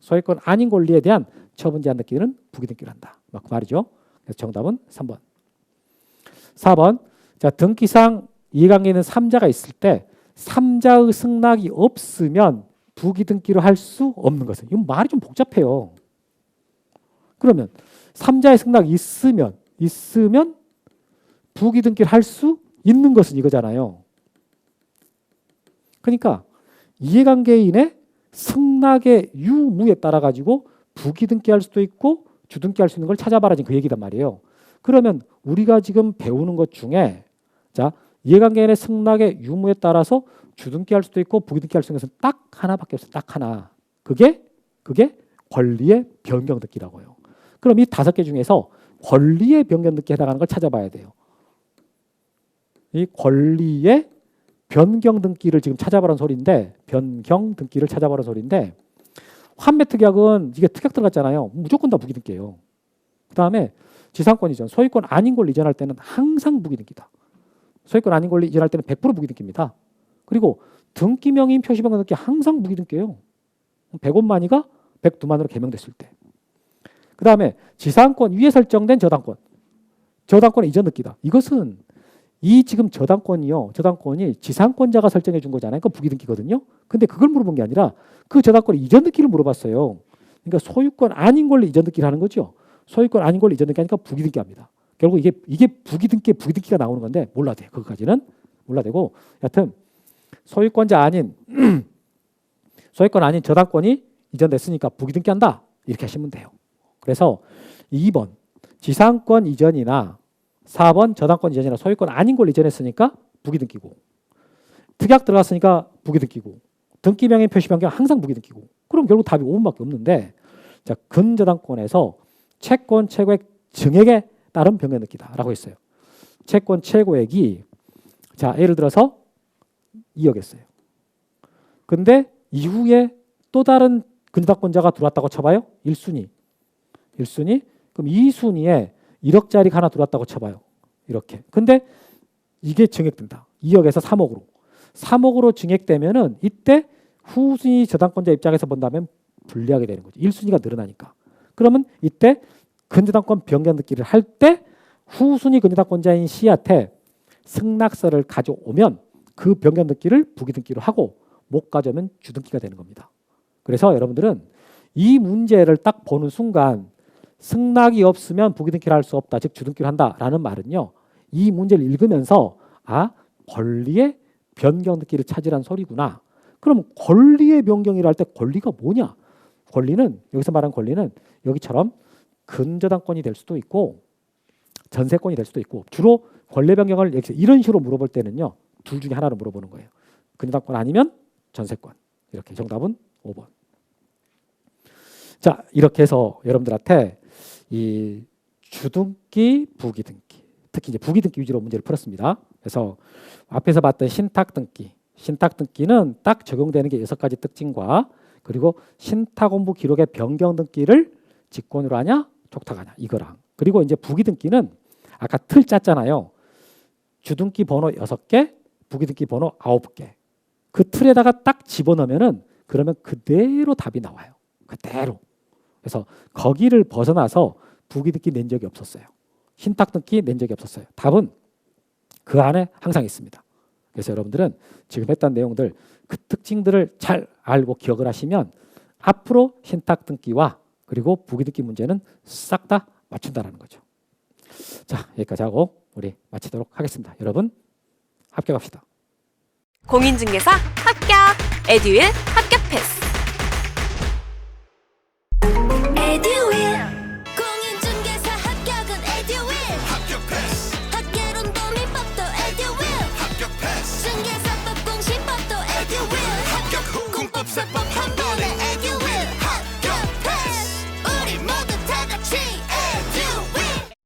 소유권 아닌 권리에 대한 처분 제한 등기는 부기등기를 한다. 그 말이죠. 그래서 정답은 3번. 4번. 자, 등기상 이해관계 있는 3자가 있을 때 3자의 승낙이 없으면 부기등기를 할 수 없는 것은. 이건 말이 좀 복잡해요. 그러면 3자의 승낙이 있으면 부기등기를 할 수 있는 것은 이거잖아요. 그러니까 이해관계인의 승낙의 유무에 따라 가지고 부기등기할 수도 있고 주등기할 수 있는 걸 찾아봐라 지금 그 얘기단 말이에요. 그러면 우리가 지금 배우는 것 중에 자, 이해관계인의 승낙의 유무에 따라서 주등기할 수도 있고 부기등기할 수 있는 것은 딱 하나밖에 없어요. 딱 하나. 그게 권리의 변경 등기라고요. 그럼 이 5개 중에서 권리의 변경 등기에 해당하는 걸 찾아봐야 돼요. 이 권리의 변경 등기를 지금 찾아보라는 소리인데 변경 등기를 찾아보라는 소리인데 환매 특약은 이게 특약 들어갔잖아요. 무조건 다 부기등기예요. 그 다음에 지상권 이전, 소유권 아닌 권리 이전할 때는 항상 부기등기다. 소유권 아닌 권리 이전할 때는 100% 부기등기입니다. 그리고 등기 명의인 표시 변경 등기 항상 부기등기예요. 100원만이가 102만으로 개명됐을 때. 그 다음에 지상권 위에 설정된 저당권 이전 등기다. 이것은 이 지금 저당권이 지상권자가 설정해 준 거잖아요. 그러니까 부기등기거든요. 근데 그걸 물어본 게 아니라 그 저당권 이전 등기를 물어봤어요. 그러니까 소유권 아닌 권리 이전 등기를 하는 거죠. 소유권 아닌 권리 이전 등기 하니까 부기등기 합니다. 결국 이게 부기등기가 나오는 건데 몰라도 돼요. 그것까지는 몰라도 되고 여하튼 소유권자 아닌 소유권 아닌 저당권이 이전됐으니까 부기등기 한다. 이렇게 하시면 돼요. 그래서 2번 지상권 이전이나 4번 저당권 이전이나 소유권 아닌 걸 이전했으니까 부기등기고 특약 들어갔으니까 부기등기고 등기 명의 표시 변경 항상 부기등기고 그럼 결국 답이 5번밖에 없는데 자, 근저당권에서 채권 최고액 증액에 따른 변경 등기다라고 했어요. 채권 최고액이 자 예를 들어서 2억이었어요. 근데 이후에 또 다른 근저당권자가 들어왔다고 쳐봐요. 1순위. 그럼 2순위에 1억짜리가 하나 들어왔다고 쳐봐요. 이렇게. 근데 이게 증액된다. 2억에서 3억으로. 3억으로 증액되면은 이때 후순위 저당권자 입장에서 본다면 불리하게 되는 거죠. 1순위가 늘어나니까. 그러면 이때 근저당권 변경 등기를 할 때 후순위 근저당권자인 C한테 승낙서를 가져오면 그 변경 등기를 부기등기로 하고 못 가져오면 주등기가 되는 겁니다. 그래서 여러분들은 이 문제를 딱 보는 순간 승낙이 없으면 부기등기를 할 수 없다. 즉 주등기를 한다라는 말은요. 이 문제를 읽으면서 권리의 변경 등기를 찾으라는 소리구나. 그럼 권리의 변경이라 할 때 권리가 뭐냐? 권리는 여기서 말하는 권리는 여기처럼 근저당권이 될 수도 있고 전세권이 될 수도 있고 주로 권리 변경을 이런 식으로 물어볼 때는요. 둘 중에 하나를 물어보는 거예요. 근저당권 아니면 전세권. 이렇게 정답은 5번. 자, 이렇게 해서 여러분들한테 이 주등기, 부기등기, 특히 이제 부기등기 위주로 문제를 풀었습니다. 그래서 앞에서 봤던 신탁등기는 딱 적용되는 게 6가지 특징과 그리고 신탁원부 기록의 변경 등기를 직권으로 하냐, 촉탁하냐 이거랑 그리고 이제 부기등기는 아까 틀 짰잖아요. 주등기 번호 6개, 부기등기 번호 9개. 그 틀에다가 딱 집어넣으면은 그러면 그대로 답이 나와요. 그대로. 그래서 거기를 벗어나서 부기등기 낸 적이 없었어요. 신탁등기 낸 적이 없었어요. 답은 그 안에 항상 있습니다. 그래서 여러분들은 지금 했던 내용들 그 특징들을 잘 알고 기억을 하시면 앞으로 신탁등기와 그리고 부기등기 문제는 싹 다 맞춘다라는 거죠. 자, 여기까지 하고 우리 마치도록 하겠습니다. 여러분 합격합시다. 공인중개사 합격! 에듀윌 합격 패스!